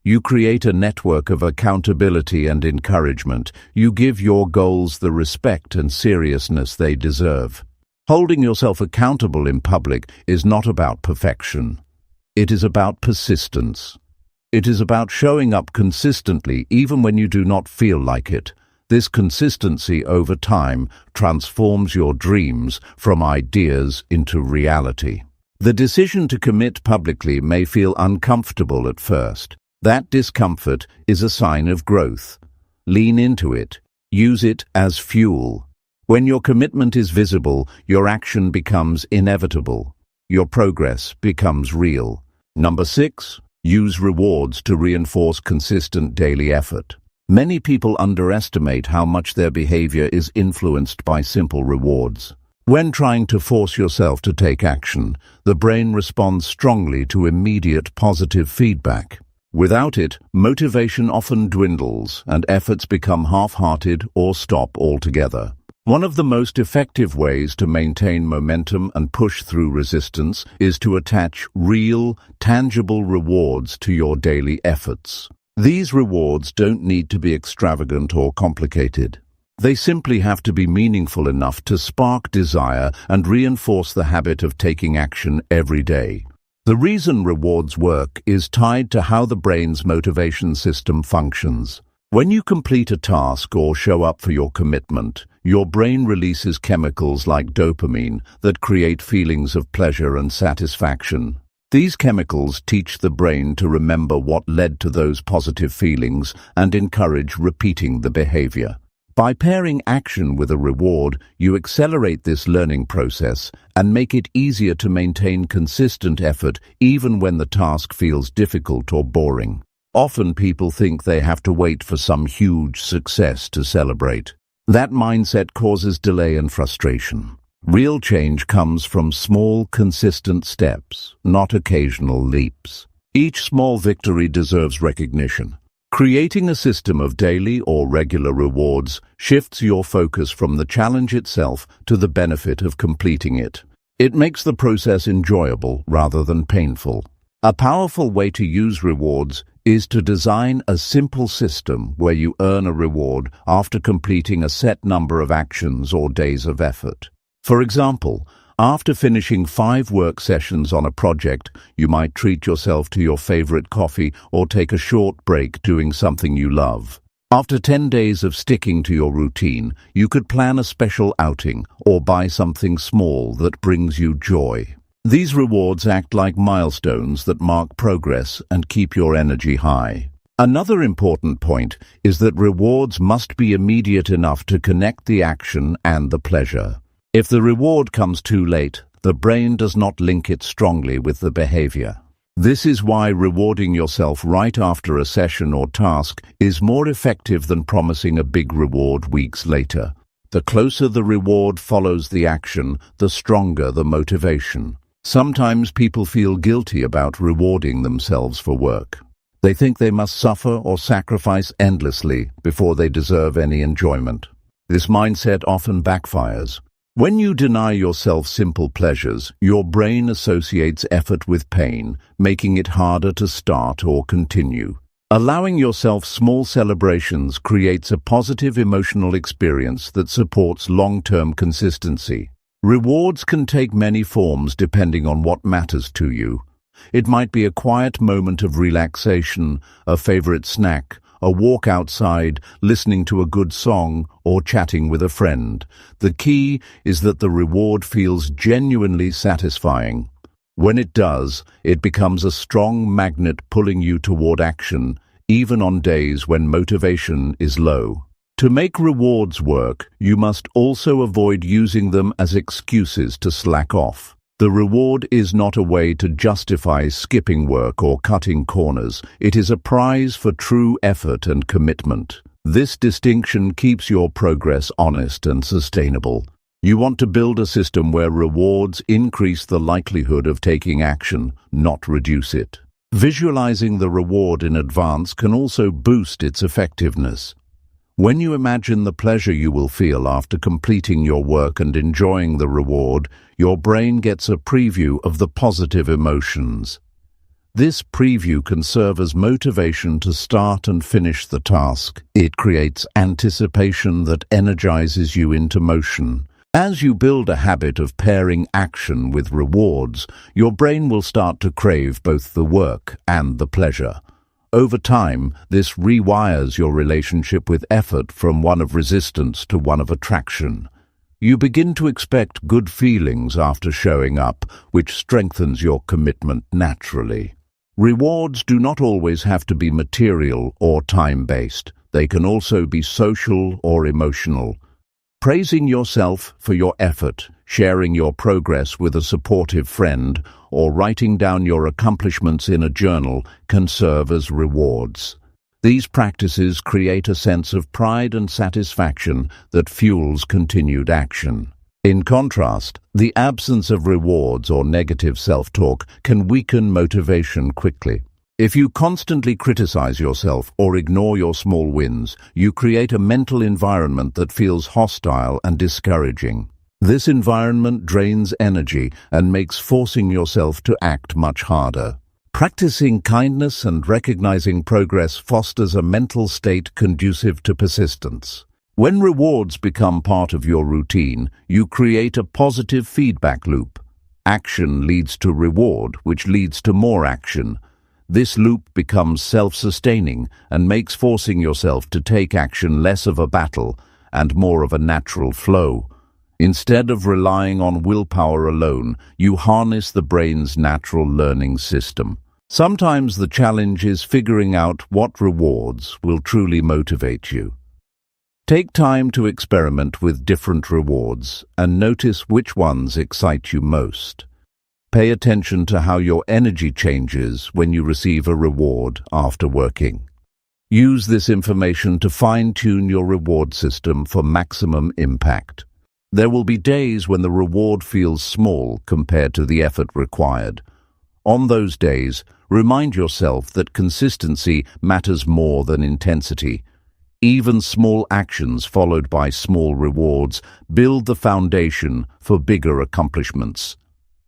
You create a network of accountability and encouragement. You give your goals the respect and seriousness they deserve. Holding yourself accountable in public is not about perfection. It is about persistence. It is about showing up consistently even when you do not feel like it. This consistency over time transforms your dreams from ideas into reality. The decision to commit publicly may feel uncomfortable at first. That discomfort is a sign of growth. Lean into it. Use it as fuel. When your commitment is visible, your action becomes inevitable. Your progress becomes real. Number 6. Use rewards to reinforce consistent daily effort. Many people underestimate how much their behavior is influenced by simple rewards. When trying to force yourself to take action, the brain responds strongly to immediate positive feedback. Without it, motivation often dwindles and efforts become half-hearted or stop altogether. One of the most effective ways to maintain momentum and push through resistance is to attach real, tangible rewards to your daily efforts. These rewards don't need to be extravagant or complicated. They simply have to be meaningful enough to spark desire and reinforce the habit of taking action every day. The reason rewards work is tied to how the brain's motivation system functions. When you complete a task or show up for your commitment, your brain releases chemicals like dopamine that create feelings of pleasure and satisfaction. These chemicals teach the brain to remember what led to those positive feelings and encourage repeating the behavior. By pairing action with a reward, you accelerate this learning process and make it easier to maintain consistent effort even when the task feels difficult or boring. Often people think they have to wait for some huge success to celebrate. That mindset causes delay and frustration. Real change comes from small, consistent steps, not occasional leaps. Each small victory deserves recognition. Creating a system of daily or regular rewards shifts your focus from the challenge itself to the benefit of completing it. It makes the process enjoyable rather than painful. A powerful way to use rewards is to design a simple system where you earn a reward after completing a set number of actions or days of effort. For example, after finishing 5 work sessions on a project, you might treat yourself to your favorite coffee or take a short break doing something you love. After 10 days of sticking to your routine, you could plan a special outing or buy something small that brings you joy. These rewards act like milestones that mark progress and keep your energy high. Another important point is that rewards must be immediate enough to connect the action and the pleasure. If the reward comes too late, the brain does not link it strongly with the behavior. This is why rewarding yourself right after a session or task is more effective than promising a big reward weeks later. The closer the reward follows the action, the stronger the motivation. Sometimes people feel guilty about rewarding themselves for work. They think they must suffer or sacrifice endlessly before they deserve any enjoyment. This mindset often backfires. When you deny yourself simple pleasures, your brain associates effort with pain, making it harder to start or continue. Allowing yourself small celebrations creates a positive emotional experience that supports long-term consistency. Rewards can take many forms depending on what matters to you. It might be a quiet moment of relaxation, a favorite snack, a walk outside, listening to a good song, or chatting with a friend. The key is that the reward feels genuinely satisfying. When it does, it becomes a strong magnet pulling you toward action, even on days when motivation is low. To make rewards work, you must also avoid using them as excuses to slack off. The reward is not a way to justify skipping work or cutting corners. It is a prize for true effort and commitment. This distinction keeps your progress honest and sustainable. You want to build a system where rewards increase the likelihood of taking action, not reduce it. Visualizing the reward in advance can also boost its effectiveness. When you imagine the pleasure you will feel after completing your work and enjoying the reward, your brain gets a preview of the positive emotions. This preview can serve as motivation to start and finish the task. It creates anticipation that energizes you into motion. As you build a habit of pairing action with rewards, your brain will start to crave both the work and the pleasure. Over time, this rewires your relationship with effort from one of resistance to one of attraction. You begin to expect good feelings after showing up, which strengthens your commitment naturally. Rewards do not always have to be material or time-based. They can also be social or emotional. Praising yourself for your effort, sharing your progress with a supportive friend, or writing down your accomplishments in a journal can serve as rewards. These practices create a sense of pride and satisfaction that fuels continued action. In contrast, the absence of rewards or negative self-talk can weaken motivation quickly. If you constantly criticize yourself or ignore your small wins, you create a mental environment that feels hostile and discouraging. This environment drains energy and makes forcing yourself to act much harder. Practicing kindness and recognizing progress fosters a mental state conducive to persistence. When rewards become part of your routine, you create a positive feedback loop. Action leads to reward, which leads to more action. This loop becomes self-sustaining and makes forcing yourself to take action less of a battle and more of a natural flow. Instead of relying on willpower alone, you harness the brain's natural learning system. Sometimes the challenge is figuring out what rewards will truly motivate you. Take time to experiment with different rewards and notice which ones excite you most. Pay attention to how your energy changes when you receive a reward after working. Use this information to fine-tune your reward system for maximum impact. There will be days when the reward feels small compared to the effort required. On those days, remind yourself that consistency matters more than intensity. Even small actions followed by small rewards build the foundation for bigger accomplishments.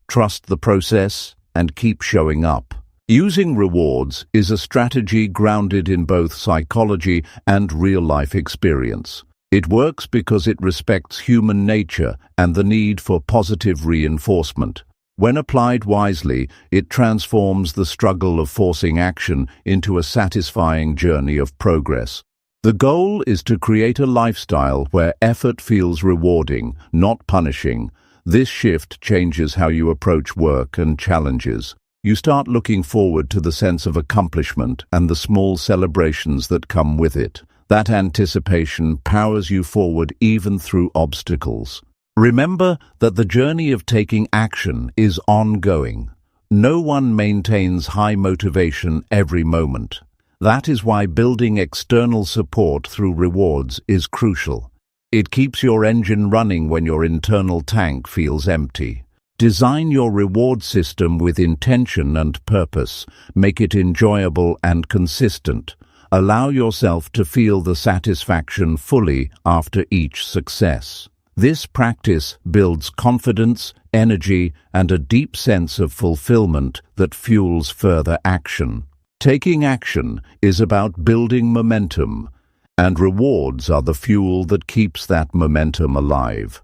Trust the process and keep showing up. Using rewards is a strategy grounded in both psychology and real-life experience. It works because it respects human nature and the need for positive reinforcement. When applied wisely, it transforms the struggle of forcing action into a satisfying journey of progress. The goal is to create a lifestyle where effort feels rewarding, not punishing. This shift changes how you approach work and challenges. You start looking forward to the sense of accomplishment and the small celebrations that come with it. That anticipation powers you forward even through obstacles. Remember that the journey of taking action is ongoing. No one maintains high motivation every moment. That is why building external support through rewards is crucial. It keeps your engine running when your internal tank feels empty. Design your reward system with intention and purpose. Make it enjoyable and consistent. Allow yourself to feel the satisfaction fully after each success. This practice builds confidence, energy, and a deep sense of fulfillment that fuels further action. Taking action is about building momentum, and rewards are the fuel that keeps that momentum alive.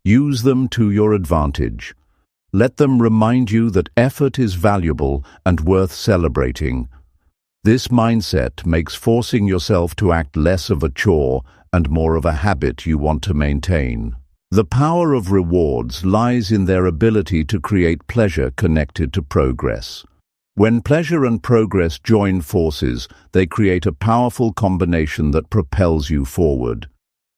Use them to your advantage. Let them remind you that effort is valuable and worth celebrating. This mindset makes forcing yourself to act less of a chore and more of a habit you want to maintain. The power of rewards lies in their ability to create pleasure connected to progress. When pleasure and progress join forces, they create a powerful combination that propels you forward.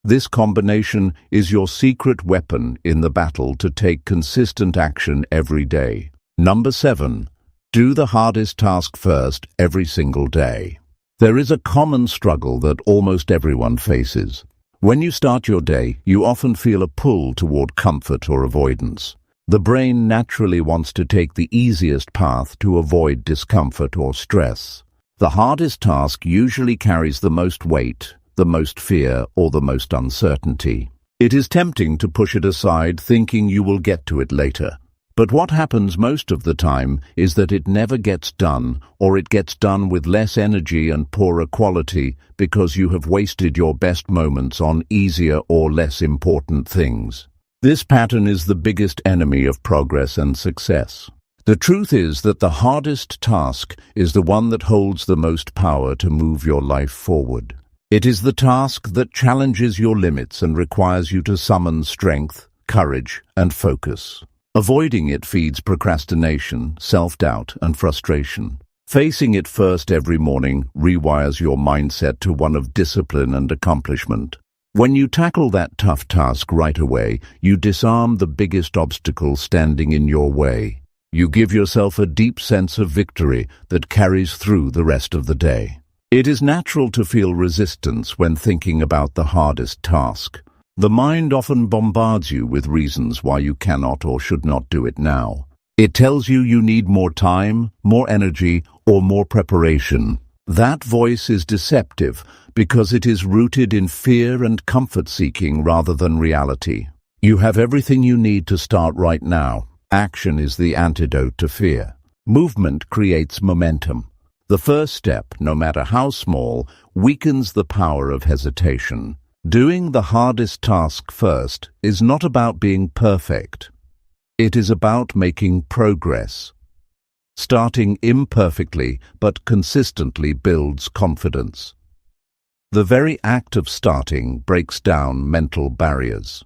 This combination is your secret weapon in the battle to take consistent action every day. Number 7. Do the hardest task first every single day. There is a common struggle that almost everyone faces. When you start your day, you often feel a pull toward comfort or avoidance. The brain naturally wants to take the easiest path to avoid discomfort or stress. The hardest task usually carries the most weight, the most fear, or the most uncertainty. It is tempting to push it aside, thinking you will get to it later. But what happens most of the time is that it never gets done, or it gets done with less energy and poorer quality because you have wasted your best moments on easier or less important things. This pattern is the biggest enemy of progress and success. The truth is that the hardest task is the one that holds the most power to move your life forward. It is the task that challenges your limits and requires you to summon strength, courage, and focus. Avoiding it feeds procrastination, self-doubt, and frustration. Facing it first every morning rewires your mindset to one of discipline and accomplishment. When you tackle that tough task right away, you disarm the biggest obstacle standing in your way. You give yourself a deep sense of victory that carries through the rest of the day. It is natural to feel resistance when thinking about the hardest task. The mind often bombards you with reasons why you cannot or should not do it now. It tells you you need more time, more energy, or more preparation. That voice is deceptive because it is rooted in fear and comfort-seeking rather than reality. You have everything you need to start right now. Action is the antidote to fear. Movement creates momentum. The first step, no matter how small, weakens the power of hesitation. Doing the hardest task first is not about being perfect. It is about making progress. Starting imperfectly but consistently builds confidence. The very act of starting breaks down mental barriers.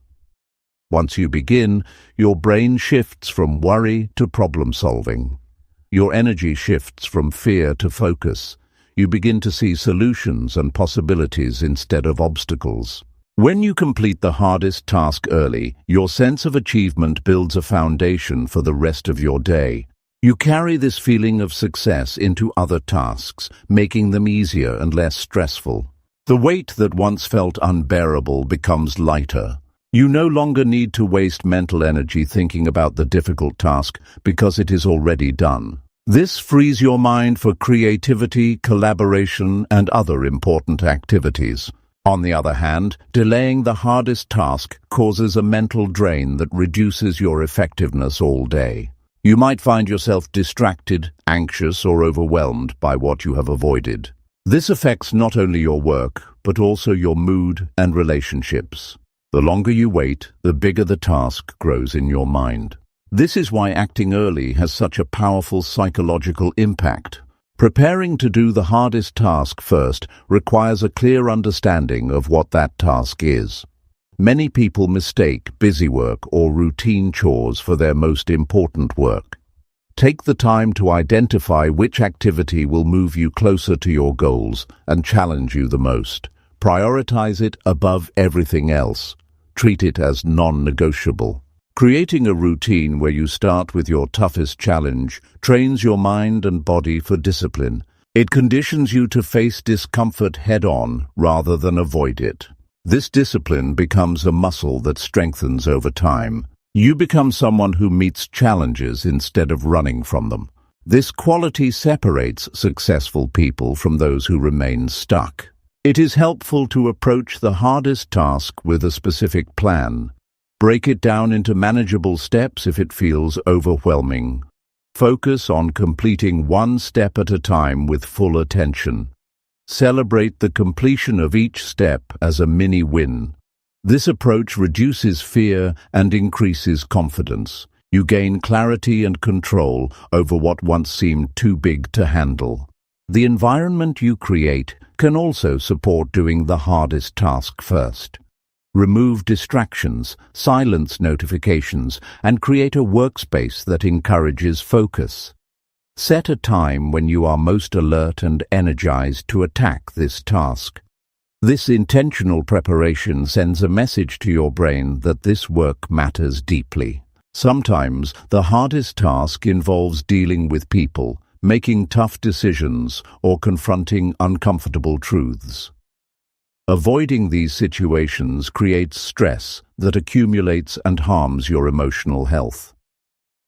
Once you begin, your brain shifts from worry to problem solving. Your energy shifts from fear to focus. You begin to see solutions and possibilities instead of obstacles. When you complete the hardest task early, your sense of achievement builds a foundation for the rest of your day. You carry this feeling of success into other tasks, making them easier and less stressful. The weight that once felt unbearable becomes lighter. You no longer need to waste mental energy thinking about the difficult task because it is already done. This frees your mind for creativity, collaboration, and other important activities. On the other hand, delaying the hardest task causes a mental drain that reduces your effectiveness all day. You might find yourself distracted, anxious, or overwhelmed by what you have avoided. This affects not only your work, but also your mood and relationships. The longer you wait, the bigger the task grows in your mind. This is why acting early has such a powerful psychological impact. Preparing to do the hardest task first requires a clear understanding of what that task is. Many people mistake busy work or routine chores for their most important work. Take the time to identify which activity will move you closer to your goals and challenge you the most. Prioritize it above everything else. Treat it as non-negotiable. Creating a routine where you start with your toughest challenge trains your mind and body for discipline. It conditions you to face discomfort head-on rather than avoid it. This discipline becomes a muscle that strengthens over time. You become someone who meets challenges instead of running from them. This quality separates successful people from those who remain stuck. It is helpful to approach the hardest task with a specific plan. Break it down into manageable steps if it feels overwhelming. Focus on completing one step at a time with full attention. Celebrate the completion of each step as a mini win. This approach reduces fear and increases confidence. You gain clarity and control over what once seemed too big to handle. The environment you create can also support doing the hardest task first. Remove distractions, silence notifications, and create a workspace that encourages focus. Set a time when you are most alert and energized to attack this task. This intentional preparation sends a message to your brain that this work matters deeply. Sometimes the hardest task involves dealing with people, making tough decisions, or confronting uncomfortable truths. Avoiding these situations creates stress that accumulates and harms your emotional health.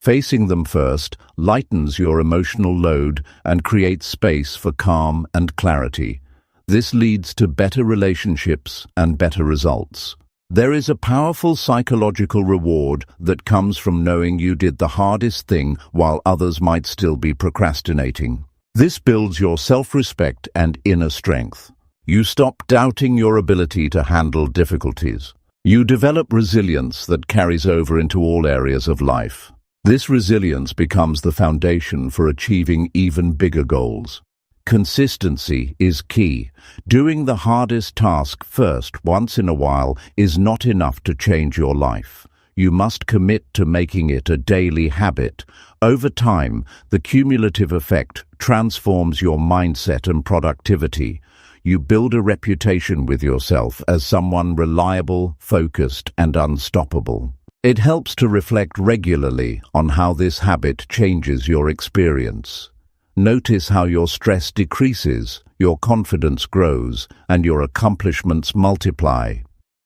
Facing them first lightens your emotional load and creates space for calm and clarity. This leads to better relationships and better results. There is a powerful psychological reward that comes from knowing you did the hardest thing while others might still be procrastinating. This builds your self-respect and inner strength. You stop doubting your ability to handle difficulties. You develop resilience that carries over into all areas of life. This resilience becomes the foundation for achieving even bigger goals. Consistency is key. Doing the hardest task first once in a while is not enough to change your life. You must commit to making it a daily habit. Over time, the cumulative effect transforms your mindset and productivity. You build a reputation with yourself as someone reliable, focused, and unstoppable. It helps to reflect regularly on how this habit changes your experience. Notice how your stress decreases, your confidence grows, and your accomplishments multiply.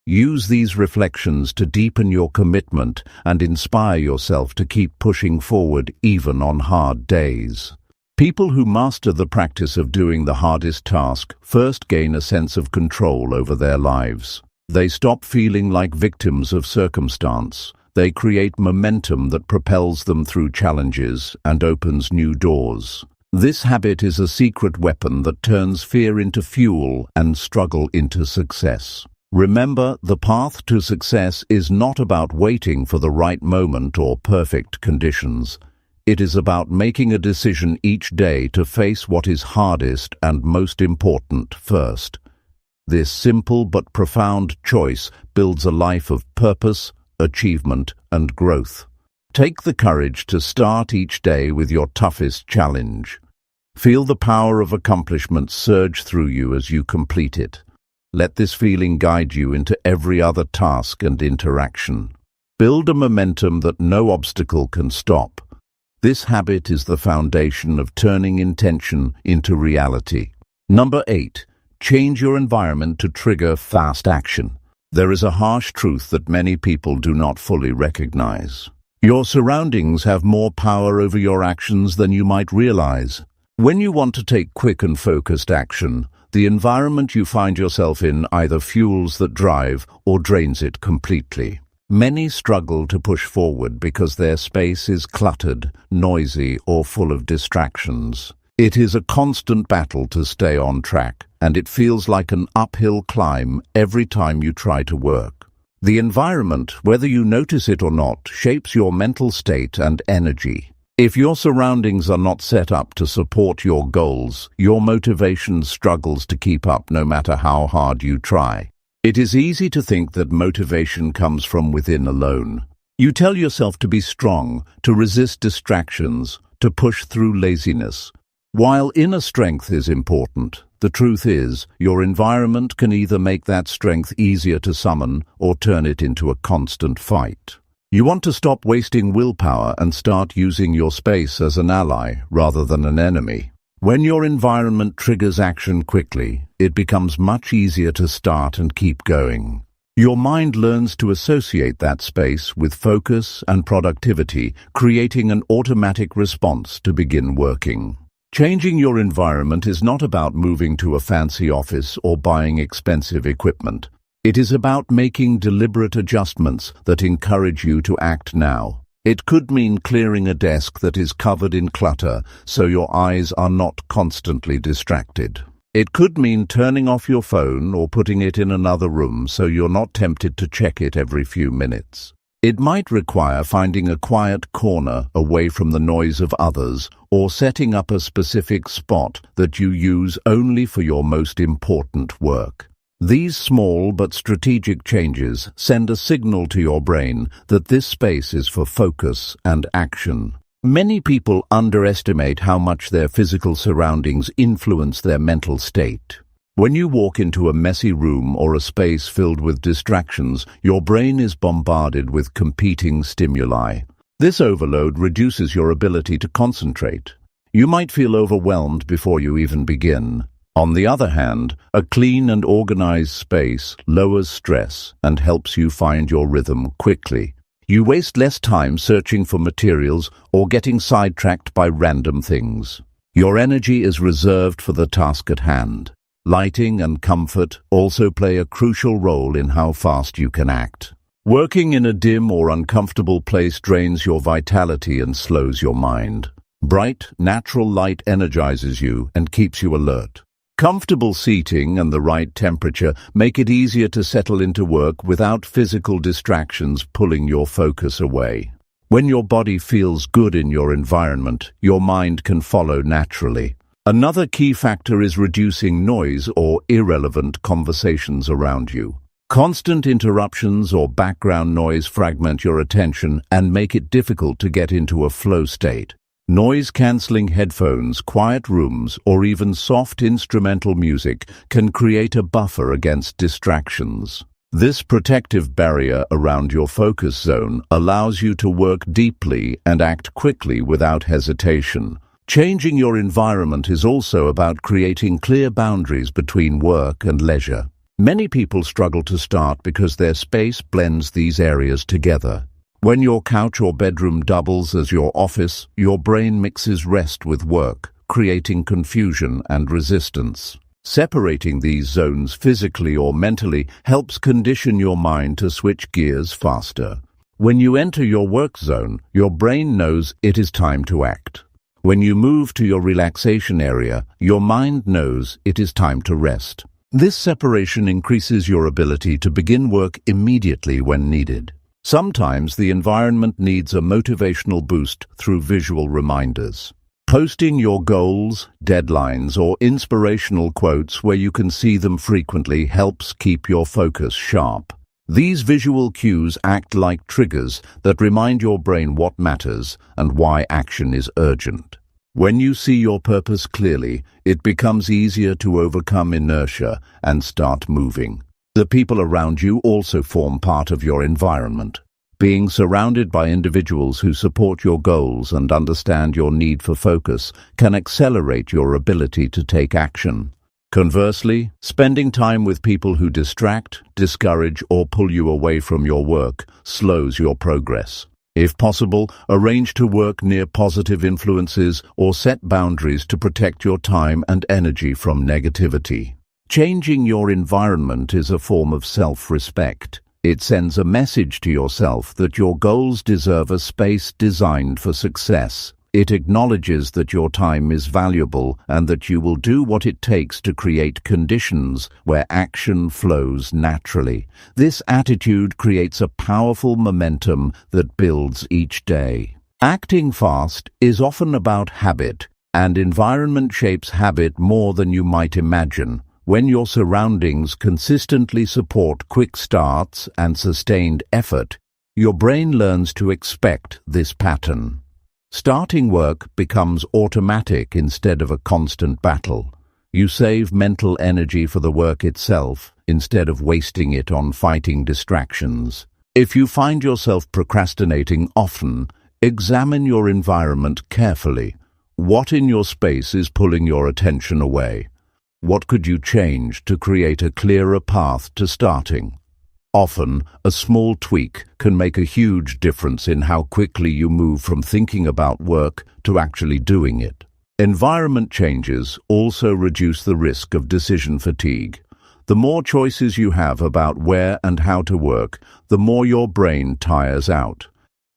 Use these reflections to deepen your commitment and inspire yourself to keep pushing forward even on hard days. People who master the practice of doing the hardest task first gain a sense of control over their lives. They stop feeling like victims of circumstance. They create momentum that propels them through challenges and opens new doors. This habit is a secret weapon that turns fear into fuel and struggle into success. Remember, the path to success is not about waiting for the right moment or perfect conditions. It is about making a decision each day to face what is hardest and most important first. This simple but profound choice builds a life of purpose, achievement, and growth. Take the courage to start each day with your toughest challenge. Feel the power of accomplishment surge through you as you complete it. Let this feeling guide you into every other task and interaction. Build a momentum that no obstacle can stop. This habit is the foundation of turning intention into reality. Number 8. Change your environment to trigger fast action. There is a harsh truth that many people do not fully recognize. Your surroundings have more power over your actions than you might realize. When you want to take quick and focused action, the environment you find yourself in either fuels that drive or drains it completely. Many struggle to push forward because their space is cluttered, noisy, or full of distractions. It is a constant battle to stay on track, and it feels like an uphill climb every time you try to work. The environment, whether you notice it or not, shapes your mental state and energy. If your surroundings are not set up to support your goals, your motivation struggles to keep up no matter how hard you try. It is easy to think that motivation comes from within alone. You tell yourself to be strong, to resist distractions, to push through laziness. While inner strength is important, the truth is, your environment can either make that strength easier to summon or turn it into a constant fight. You want to stop wasting willpower and start using your space as an ally rather than an enemy. When your environment triggers action quickly, it becomes much easier to start and keep going. Your mind learns to associate that space with focus and productivity, creating an automatic response to begin working. Changing your environment is not about moving to a fancy office or buying expensive equipment. It is about making deliberate adjustments that encourage you to act now. It could mean clearing a desk that is covered in clutter so your eyes are not constantly distracted. It could mean turning off your phone or putting it in another room so you're not tempted to check it every few minutes. It might require finding a quiet corner away from the noise of others or setting up a specific spot that you use only for your most important work. These small but strategic changes send a signal to your brain that this space is for focus and action. Many people underestimate how much their physical surroundings influence their mental state. When you walk into a messy room or a space filled with distractions, your brain is bombarded with competing stimuli. This overload reduces your ability to concentrate. You might feel overwhelmed before you even begin. On the other hand, a clean and organized space lowers stress and helps you find your rhythm quickly. You waste less time searching for materials or getting sidetracked by random things. Your energy is reserved for the task at hand. Lighting and comfort also play a crucial role in how fast you can act. Working in a dim or uncomfortable place drains your vitality and slows your mind. Bright, natural light energizes you and keeps you alert. Comfortable seating and the right temperature make it easier to settle into work without physical distractions pulling your focus away. When your body feels good in your environment, your mind can follow naturally. Another key factor is reducing noise or irrelevant conversations around you. Constant interruptions or background noise fragment your attention and make it difficult to get into a flow state. Noise-canceling headphones, quiet rooms, or even soft instrumental music can create a buffer against distractions. This protective barrier around your focus zone allows you to work deeply and act quickly without hesitation. Changing your environment is also about creating clear boundaries between work and leisure. Many people struggle to start because their space blends these areas together. When your couch or bedroom doubles as your office, your brain mixes rest with work, creating confusion and resistance. Separating these zones physically or mentally helps condition your mind to switch gears faster. When you enter your work zone, your brain knows it is time to act. When you move to your relaxation area, your mind knows it is time to rest. This separation increases your ability to begin work immediately when needed. Sometimes the environment needs a motivational boost through visual reminders. Posting your goals, deadlines, or inspirational quotes where you can see them frequently helps keep your focus sharp. These visual cues act like triggers that remind your brain what matters and why action is urgent. When you see your purpose clearly, it becomes easier to overcome inertia and start moving. The people around you also form part of your environment. Being surrounded by individuals who support your goals and understand your need for focus can accelerate your ability to take action. Conversely, spending time with people who distract, discourage, or pull you away from your work slows your progress. If possible, arrange to work near positive influences or set boundaries to protect your time and energy from negativity. Changing your environment is a form of self-respect. It sends a message to yourself that your goals deserve a space designed for success. It acknowledges that your time is valuable and that you will do what it takes to create conditions where action flows naturally. This attitude creates a powerful momentum that builds each day. Acting fast is often about habit, and environment shapes habit more than you might imagine. When your surroundings consistently support quick starts and sustained effort, your brain learns to expect this pattern. Starting work becomes automatic instead of a constant battle. You save mental energy for the work itself instead of wasting it on fighting distractions. If you find yourself procrastinating often, examine your environment carefully. What in your space is pulling your attention away? What could you change to create a clearer path to starting? Often, a small tweak can make a huge difference in how quickly you move from thinking about work to actually doing it. Environment changes also reduce the risk of decision fatigue. The more choices you have about where and how to work, the more your brain tires out.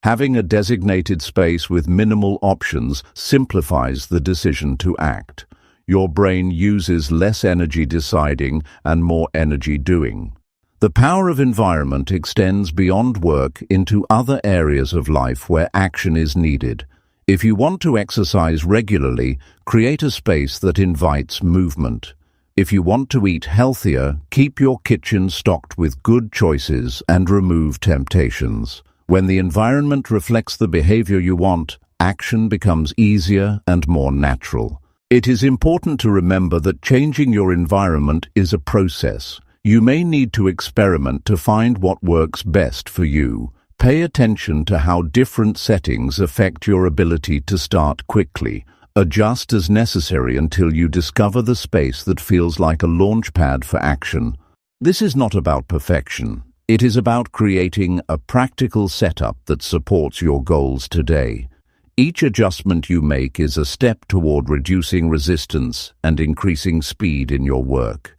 Having a designated space with minimal options simplifies the decision to act. Your brain uses less energy deciding and more energy doing. The power of environment extends beyond work into other areas of life where action is needed. If you want to exercise regularly, create a space that invites movement. If you want to eat healthier, keep your kitchen stocked with good choices and remove temptations. When the environment reflects the behavior you want, action becomes easier and more natural. It is important to remember that changing your environment is a process. You may need to experiment to find what works best for you. Pay attention to how different settings affect your ability to start quickly. Adjust as necessary until you discover the space that feels like a launch pad for action. This is not about perfection. It is about creating a practical setup that supports your goals today. Each adjustment you make is a step toward reducing resistance and increasing speed in your work.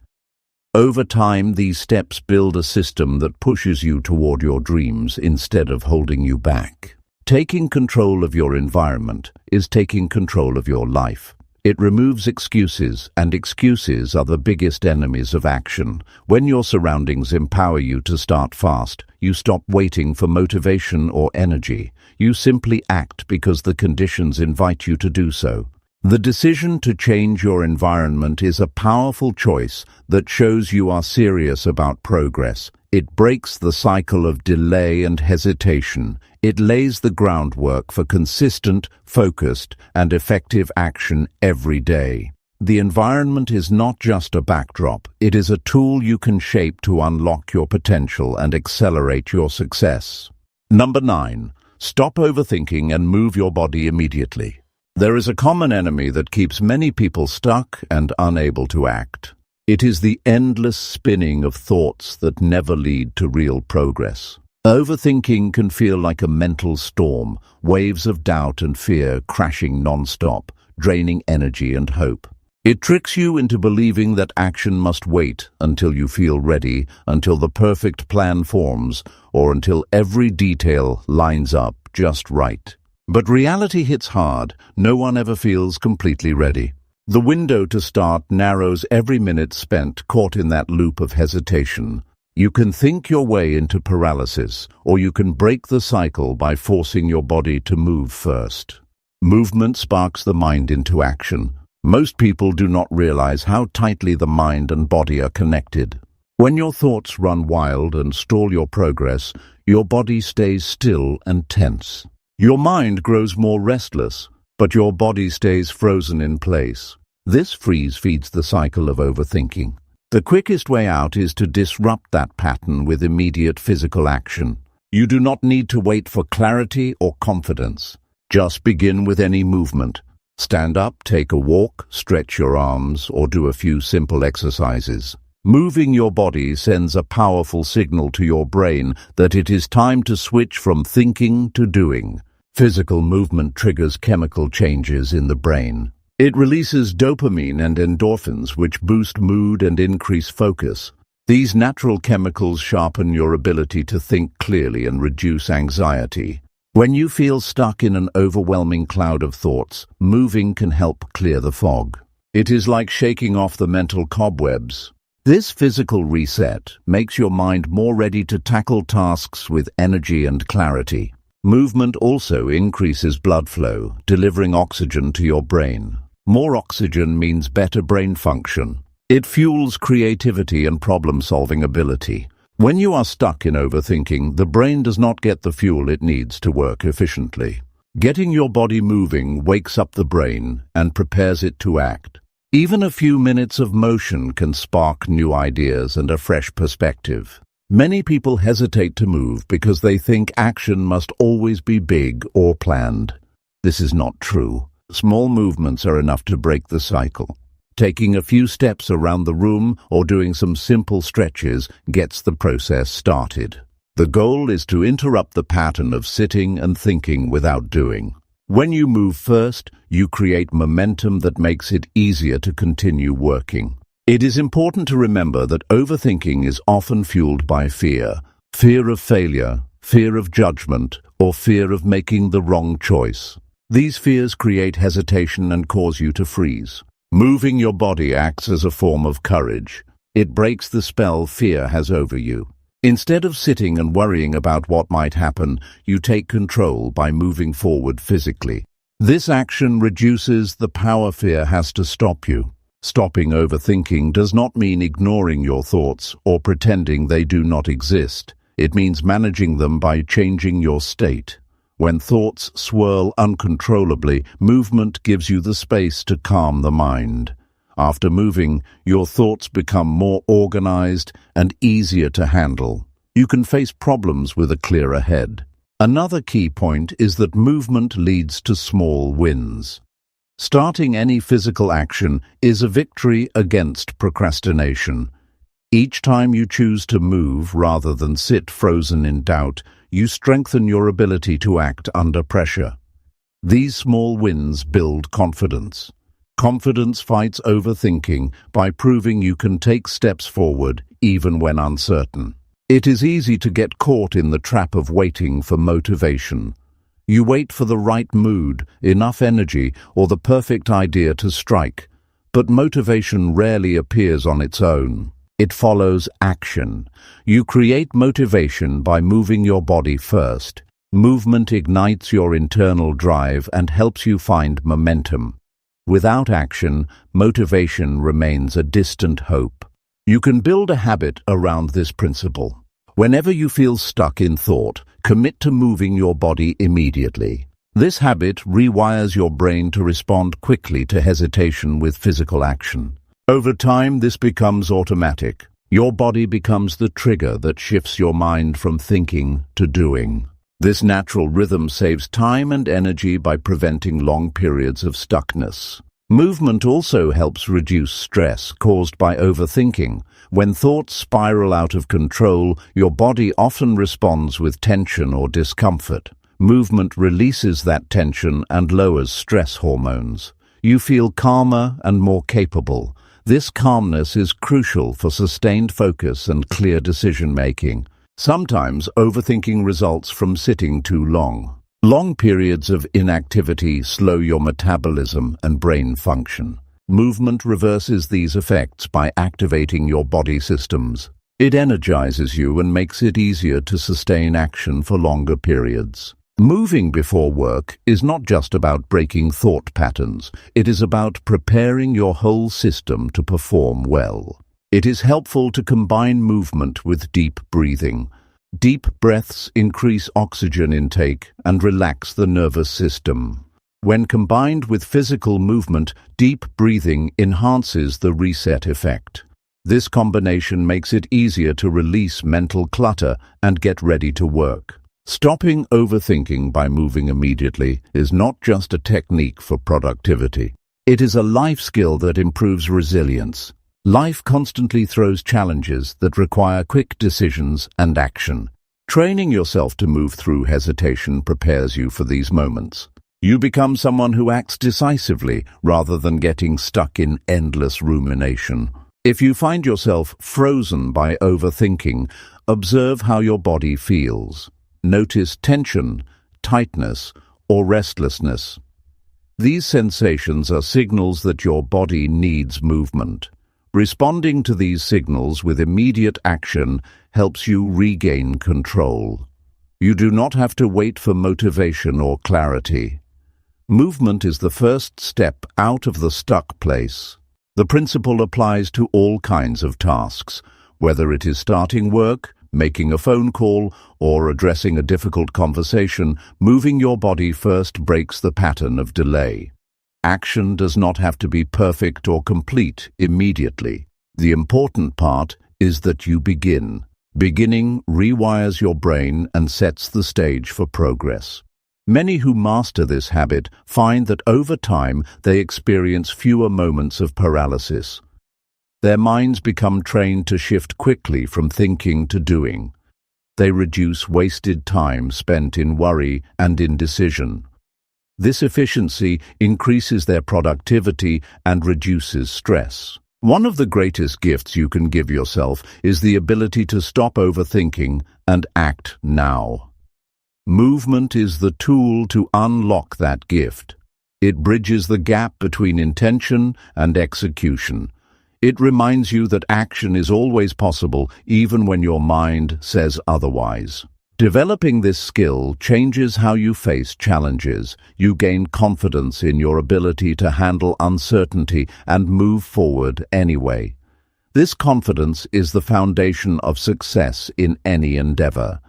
Over time, these steps build a system that pushes you toward your dreams instead of holding you back. Taking control of your environment is taking control of your life. It removes excuses, and excuses are the biggest enemies of action. When your surroundings empower you to start fast, you stop waiting for motivation or energy. You simply act because the conditions invite you to do so. The decision to change your environment is a powerful choice that shows you are serious about progress. It breaks the cycle of delay and hesitation. It lays the groundwork for consistent, focused, and effective action every day. The environment is not just a backdrop. It is a tool you can shape to unlock your potential and accelerate your success. Number 9. Stop overthinking and move your body immediately. There is a common enemy that keeps many people stuck and unable to act. It is the endless spinning of thoughts that never lead to real progress. Overthinking can feel like a mental storm, waves of doubt and fear crashing non-stop, draining energy and hope. It tricks you into believing that action must wait until you feel ready, until the perfect plan forms, or until every detail lines up just right. But reality hits hard. No one ever feels completely ready. The window to start narrows every minute spent caught in that loop of hesitation. You can think your way into paralysis, or you can break the cycle by forcing your body to move first. Movement sparks the mind into action. Most people do not realize how tightly the mind and body are connected. When your thoughts run wild and stall your progress, your body stays still and tense. Your mind grows more restless, but your body stays frozen in place. This freeze feeds the cycle of overthinking. The quickest way out is to disrupt that pattern with immediate physical action. You do not need to wait for clarity or confidence. Just begin with any movement. Stand up, take a walk, stretch your arms, or do a few simple exercises. Moving your body sends a powerful signal to your brain that it is time to switch from thinking to doing. Physical movement triggers chemical changes in the brain. It releases dopamine and endorphins, which boost mood and increase focus. These natural chemicals sharpen your ability to think clearly and reduce anxiety. When you feel stuck in an overwhelming cloud of thoughts, moving can help clear the fog. It is like shaking off the mental cobwebs. This physical reset makes your mind more ready to tackle tasks with energy and clarity. Movement also increases blood flow, delivering oxygen to your brain. More oxygen means better brain function. It fuels creativity and problem-solving ability. When you are stuck in overthinking, the brain does not get the fuel it needs to work efficiently. Getting your body moving wakes up the brain and prepares it to act. Even a few minutes of motion can spark new ideas and a fresh perspective. Many people hesitate to move because they think action must always be big or planned. This is not true. Small movements are enough to break the cycle. Taking a few steps around the room or doing some simple stretches gets the process started. The goal is to interrupt the pattern of sitting and thinking without doing. When you move first, you create momentum that makes it easier to continue working. It is important to remember that overthinking is often fueled by fear. Fear of failure, fear of judgment, or fear of making the wrong choice. These fears create hesitation and cause you to freeze. Moving your body acts as a form of courage. It breaks the spell fear has over you. Instead of sitting and worrying about what might happen, you take control by moving forward physically. This action reduces the power fear has to stop you. Stopping overthinking does not mean ignoring your thoughts or pretending they do not exist. It means managing them by changing your state. When thoughts swirl uncontrollably, movement gives you the space to calm the mind. After moving, your thoughts become more organized and easier to handle. You can face problems with a clearer head. Another key point is that movement leads to small wins. Starting any physical action is a victory against procrastination. Each time you choose to move rather than sit frozen in doubt, you strengthen your ability to act under pressure. These small wins build confidence. Confidence fights overthinking by proving you can take steps forward even when uncertain. It is easy to get caught in the trap of waiting for motivation. You wait for the right mood, enough energy, or the perfect idea to strike. But motivation rarely appears on its own. It follows action. You create motivation by moving your body first. Movement ignites your internal drive and helps you find momentum. Without action, motivation remains a distant hope. You can build a habit around this principle. Whenever you feel stuck in thought, commit to moving your body immediately. This habit rewires your brain to respond quickly to hesitation with physical action. Over time, this becomes automatic. Your body becomes the trigger that shifts your mind from thinking to doing. This natural rhythm saves time and energy by preventing long periods of stuckness. Movement also helps reduce stress caused by overthinking. When thoughts spiral out of control, your body often responds with tension or discomfort. Movement releases that tension and lowers stress hormones. You feel calmer and more capable. This calmness is crucial for sustained focus and clear decision-making. Sometimes overthinking results from sitting too long. Long periods of inactivity slow your metabolism and brain function. Movement reverses these effects by activating your body systems. It energizes you and makes it easier to sustain action for longer periods. Moving before work is not just about breaking thought patterns. It is about preparing your whole system to perform well. It is helpful to combine movement with deep breathing. Deep breaths increase oxygen intake and relax the nervous system. When combined with physical movement, deep breathing enhances the reset effect. This combination makes it easier to release mental clutter and get ready to work. Stopping overthinking by moving immediately is not just a technique for productivity. It is a life skill that improves resilience. Life constantly throws challenges that require quick decisions and action. Training yourself to move through hesitation prepares you for these moments. You become someone who acts decisively rather than getting stuck in endless rumination. If you find yourself frozen by overthinking, observe how your body feels. Notice tension, tightness, or restlessness. These sensations are signals that your body needs movement. Responding to these signals with immediate action helps you regain control. You do not have to wait for motivation or clarity. Movement is the first step out of the stuck place. The principle applies to all kinds of tasks, whether it is starting work, making a phone call, or addressing a difficult conversation, moving your body first breaks the pattern of delay. Action does not have to be perfect or complete immediately. The important part is that you begin. Beginning rewires your brain and sets the stage for progress. Many who master this habit find that over time they experience fewer moments of paralysis. Their minds become trained to shift quickly from thinking to doing. They reduce wasted time spent in worry and indecision. This efficiency increases their productivity and reduces stress. One of the greatest gifts you can give yourself is the ability to stop overthinking and act now. Movement is the tool to unlock that gift. It bridges the gap between intention and execution. It reminds you that action is always possible, even when your mind says otherwise. Developing this skill changes how you face challenges. You gain confidence in your ability to handle uncertainty and move forward anyway. This confidence is the foundation of success in any endeavor.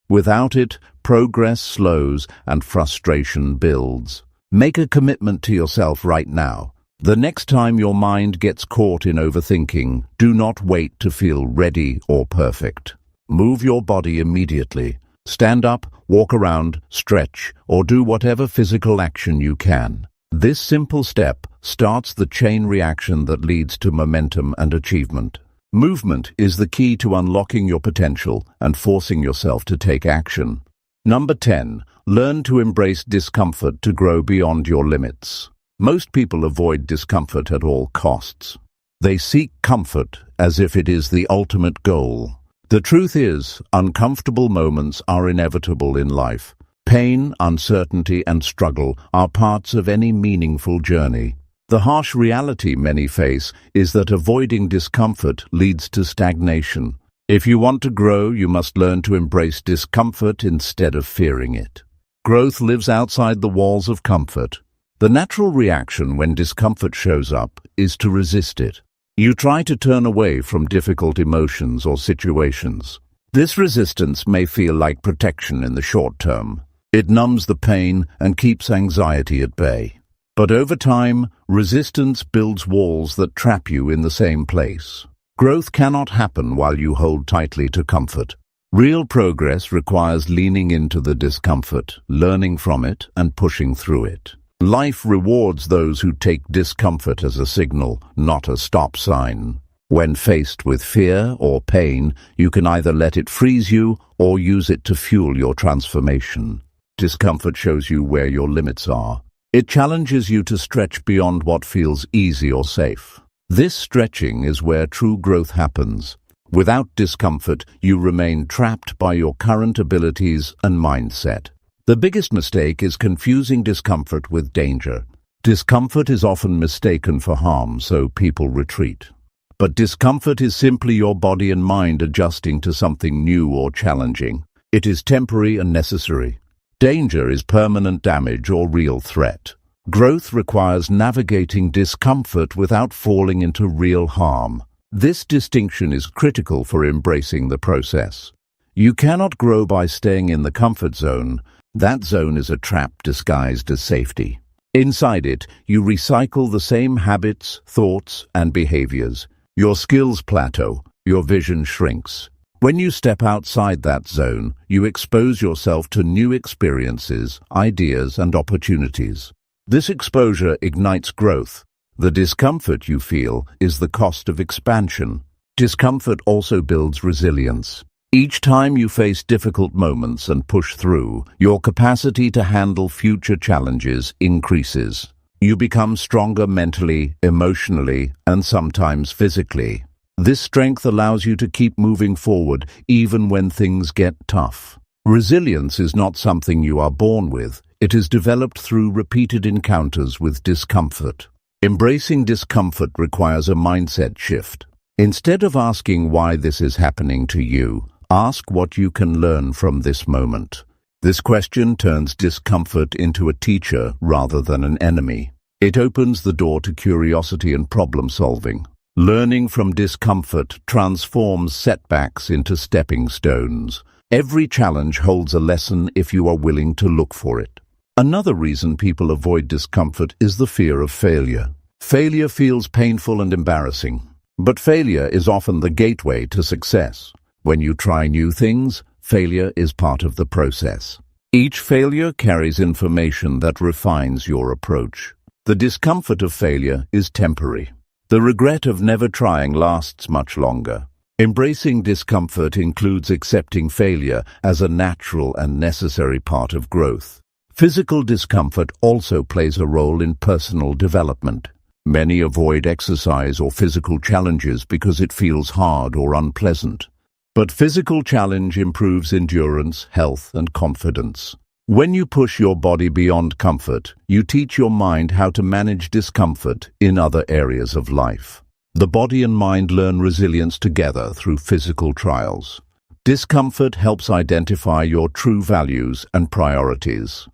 Without it, progress slows and frustration builds. Make a commitment to yourself right now. The next time your mind gets caught in overthinking, do not wait to feel ready or perfect. Move your body immediately. Stand up, walk around, stretch, or do whatever physical action you can. This simple step starts the chain reaction that leads to momentum and achievement. Movement is the key to unlocking your potential and forcing yourself to take action. Number 10. Learn to embrace discomfort to grow beyond your limits. Most people avoid discomfort at all costs. They seek comfort as if it is the ultimate goal. The truth is, uncomfortable moments are inevitable in life. Pain, uncertainty, and struggle are parts of any meaningful journey. The harsh reality many face is that avoiding discomfort leads to stagnation. If you want to grow, you must learn to embrace discomfort instead of fearing it. Growth lives outside the walls of comfort. The natural reaction when discomfort shows up is to resist it. You try to turn away from difficult emotions or situations. This resistance may feel like protection in the short term. It numbs the pain and keeps anxiety at bay. But over time, resistance builds walls that trap you in the same place. Growth cannot happen while you hold tightly to comfort. Real progress requires leaning into the discomfort, learning from it, and pushing through it. Life rewards those who take discomfort as a signal, not a stop sign. When faced with fear or pain, you can either let it freeze you or use it to fuel your transformation. Discomfort shows you where your limits are. It challenges you to stretch beyond what feels easy or safe. This stretching is where true growth happens. Without discomfort, you remain trapped by your current abilities and mindset. The biggest mistake is confusing discomfort with danger. Discomfort is often mistaken for harm, so people retreat. But discomfort is simply your body and mind adjusting to something new or challenging. It is temporary and necessary. Danger is permanent damage or real threat. Growth requires navigating discomfort without falling into real harm. This distinction is critical for embracing the process. You cannot grow by staying in the comfort zone. That zone is a trap disguised as safety. Inside it, you recycle the same habits, thoughts, and behaviors. Your skills plateau, your vision shrinks. When you step outside that zone, you expose yourself to new experiences, ideas, and opportunities. This exposure ignites growth. The discomfort you feel is the cost of expansion. Discomfort also builds resilience. Each time you face difficult moments and push through, your capacity to handle future challenges increases. You become stronger mentally, emotionally, and sometimes physically. This strength allows you to keep moving forward even when things get tough. Resilience is not something you are born with. It is developed through repeated encounters with discomfort. Embracing discomfort requires a mindset shift. Instead of asking why this is happening to you, ask what you can learn from this moment. This question turns discomfort into a teacher rather than an enemy. It opens the door to curiosity and problem solving. Learning from discomfort transforms setbacks into stepping stones. Every challenge holds a lesson if you are willing to look for it. Another reason people avoid discomfort is the fear of failure. Failure feels painful and embarrassing, but failure is often the gateway to success. When you try new things, failure is part of the process. Each failure carries information that refines your approach. The discomfort of failure is temporary. The regret of never trying lasts much longer. Embracing discomfort includes accepting failure as a natural and necessary part of growth. Physical discomfort also plays a role in personal development. Many avoid exercise or physical challenges because it feels hard or unpleasant. But physical challenge improves endurance, health, and confidence. When you push your body beyond comfort, you teach your mind how to manage discomfort in other areas of life. The body and mind learn resilience together through physical trials. Discomfort helps identify your true values and priorities.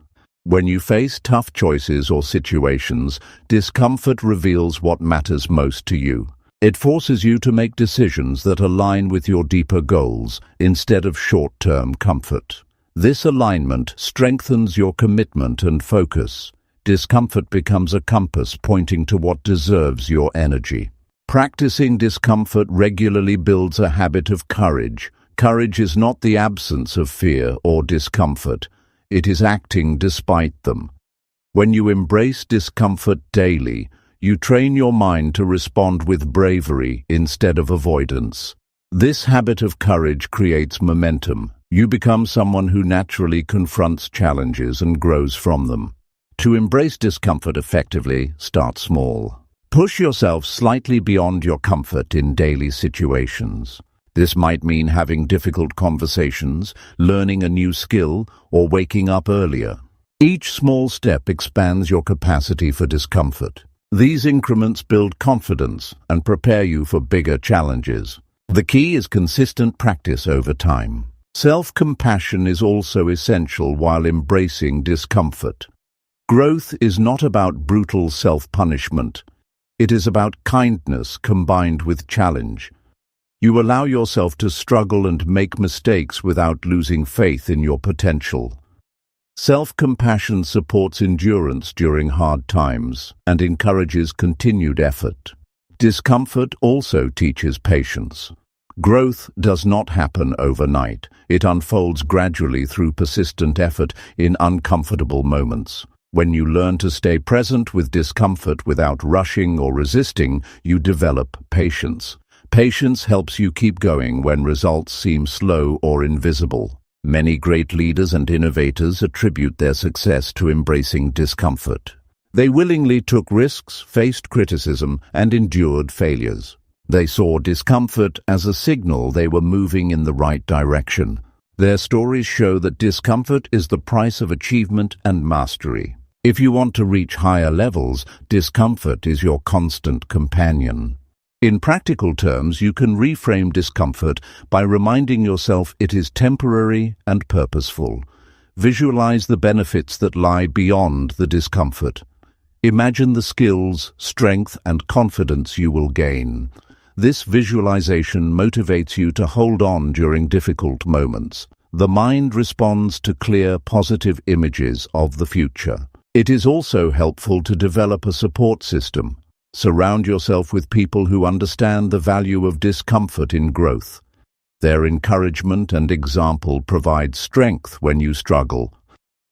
When you face tough choices or situations, discomfort reveals what matters most to you. It forces you to make decisions that align with your deeper goals instead of short-term comfort. This alignment strengthens your commitment and focus. Discomfort becomes a compass pointing to what deserves your energy. Practicing discomfort regularly builds a habit of courage. Courage is not the absence of fear or discomfort. It is acting despite them. When you embrace discomfort daily, you train your mind to respond with bravery instead of avoidance. This habit of courage creates momentum. You become someone who naturally confronts challenges and grows from them. To embrace discomfort effectively, start small. Push yourself slightly beyond your comfort in daily situations. This might mean having difficult conversations, learning a new skill, or waking up earlier. Each small step expands your capacity for discomfort. These increments build confidence and prepare you for bigger challenges. The key is consistent practice over time. Self-compassion is also essential while embracing discomfort. Growth is not about brutal self-punishment. It is about kindness combined with challenge. You allow yourself to struggle and make mistakes without losing faith in your potential. Self-compassion supports endurance during hard times and encourages continued effort. Discomfort also teaches patience. Growth does not happen overnight. It unfolds gradually through persistent effort in uncomfortable moments. When you learn to stay present with discomfort without rushing or resisting, you develop patience. Patience helps you keep going when results seem slow or invisible. Many great leaders and innovators attribute their success to embracing discomfort. They willingly took risks, faced criticism, and endured failures. They saw discomfort as a signal they were moving in the right direction. Their stories show that discomfort is the price of achievement and mastery. If you want to reach higher levels, discomfort is your constant companion. In practical terms, you can reframe discomfort by reminding yourself it is temporary and purposeful. Visualize the benefits that lie beyond the discomfort. Imagine the skills, strength, and confidence you will gain. This visualization motivates you to hold on during difficult moments. The mind responds to clear, positive images of the future. It is also helpful to develop a support system. Surround yourself with people who understand the value of discomfort in growth. Their encouragement and example provide strength when you struggle.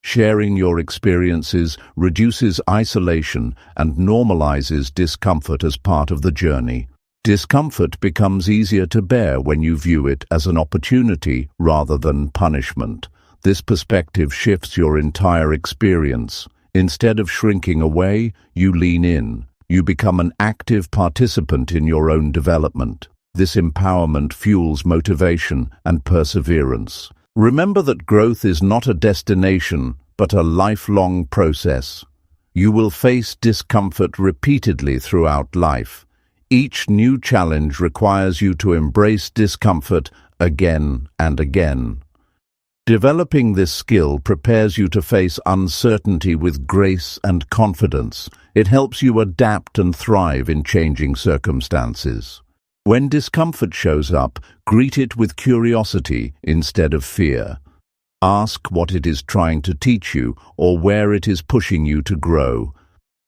Sharing your experiences reduces isolation and normalizes discomfort as part of the journey. Discomfort becomes easier to bear when you view it as an opportunity rather than punishment. This perspective shifts your entire experience. Instead of shrinking away, you lean in. You become an active participant in your own development. This empowerment fuels motivation and perseverance. Remember that growth is not a destination, but a lifelong process. You will face discomfort repeatedly throughout life. Each new challenge requires you to embrace discomfort again and again. Developing this skill prepares you to face uncertainty with grace and confidence. It helps you adapt and thrive in changing circumstances. When discomfort shows up, greet it with curiosity instead of fear. Ask what it is trying to teach you or where it is pushing you to grow.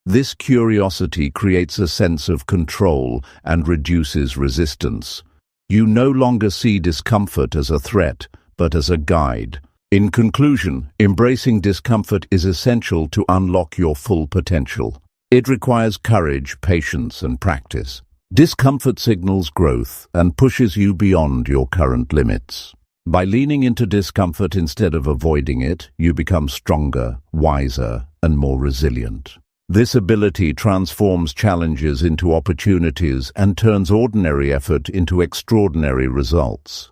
This curiosity creates a sense of control and reduces resistance. You no longer see discomfort as a threat, but as a guide. In conclusion, embracing discomfort is essential to unlock your full potential. It requires courage, patience, and practice. Discomfort signals growth and pushes you beyond your current limits. By leaning into discomfort instead of avoiding it, you become stronger, wiser, and more resilient. This ability transforms challenges into opportunities and turns ordinary effort into extraordinary results.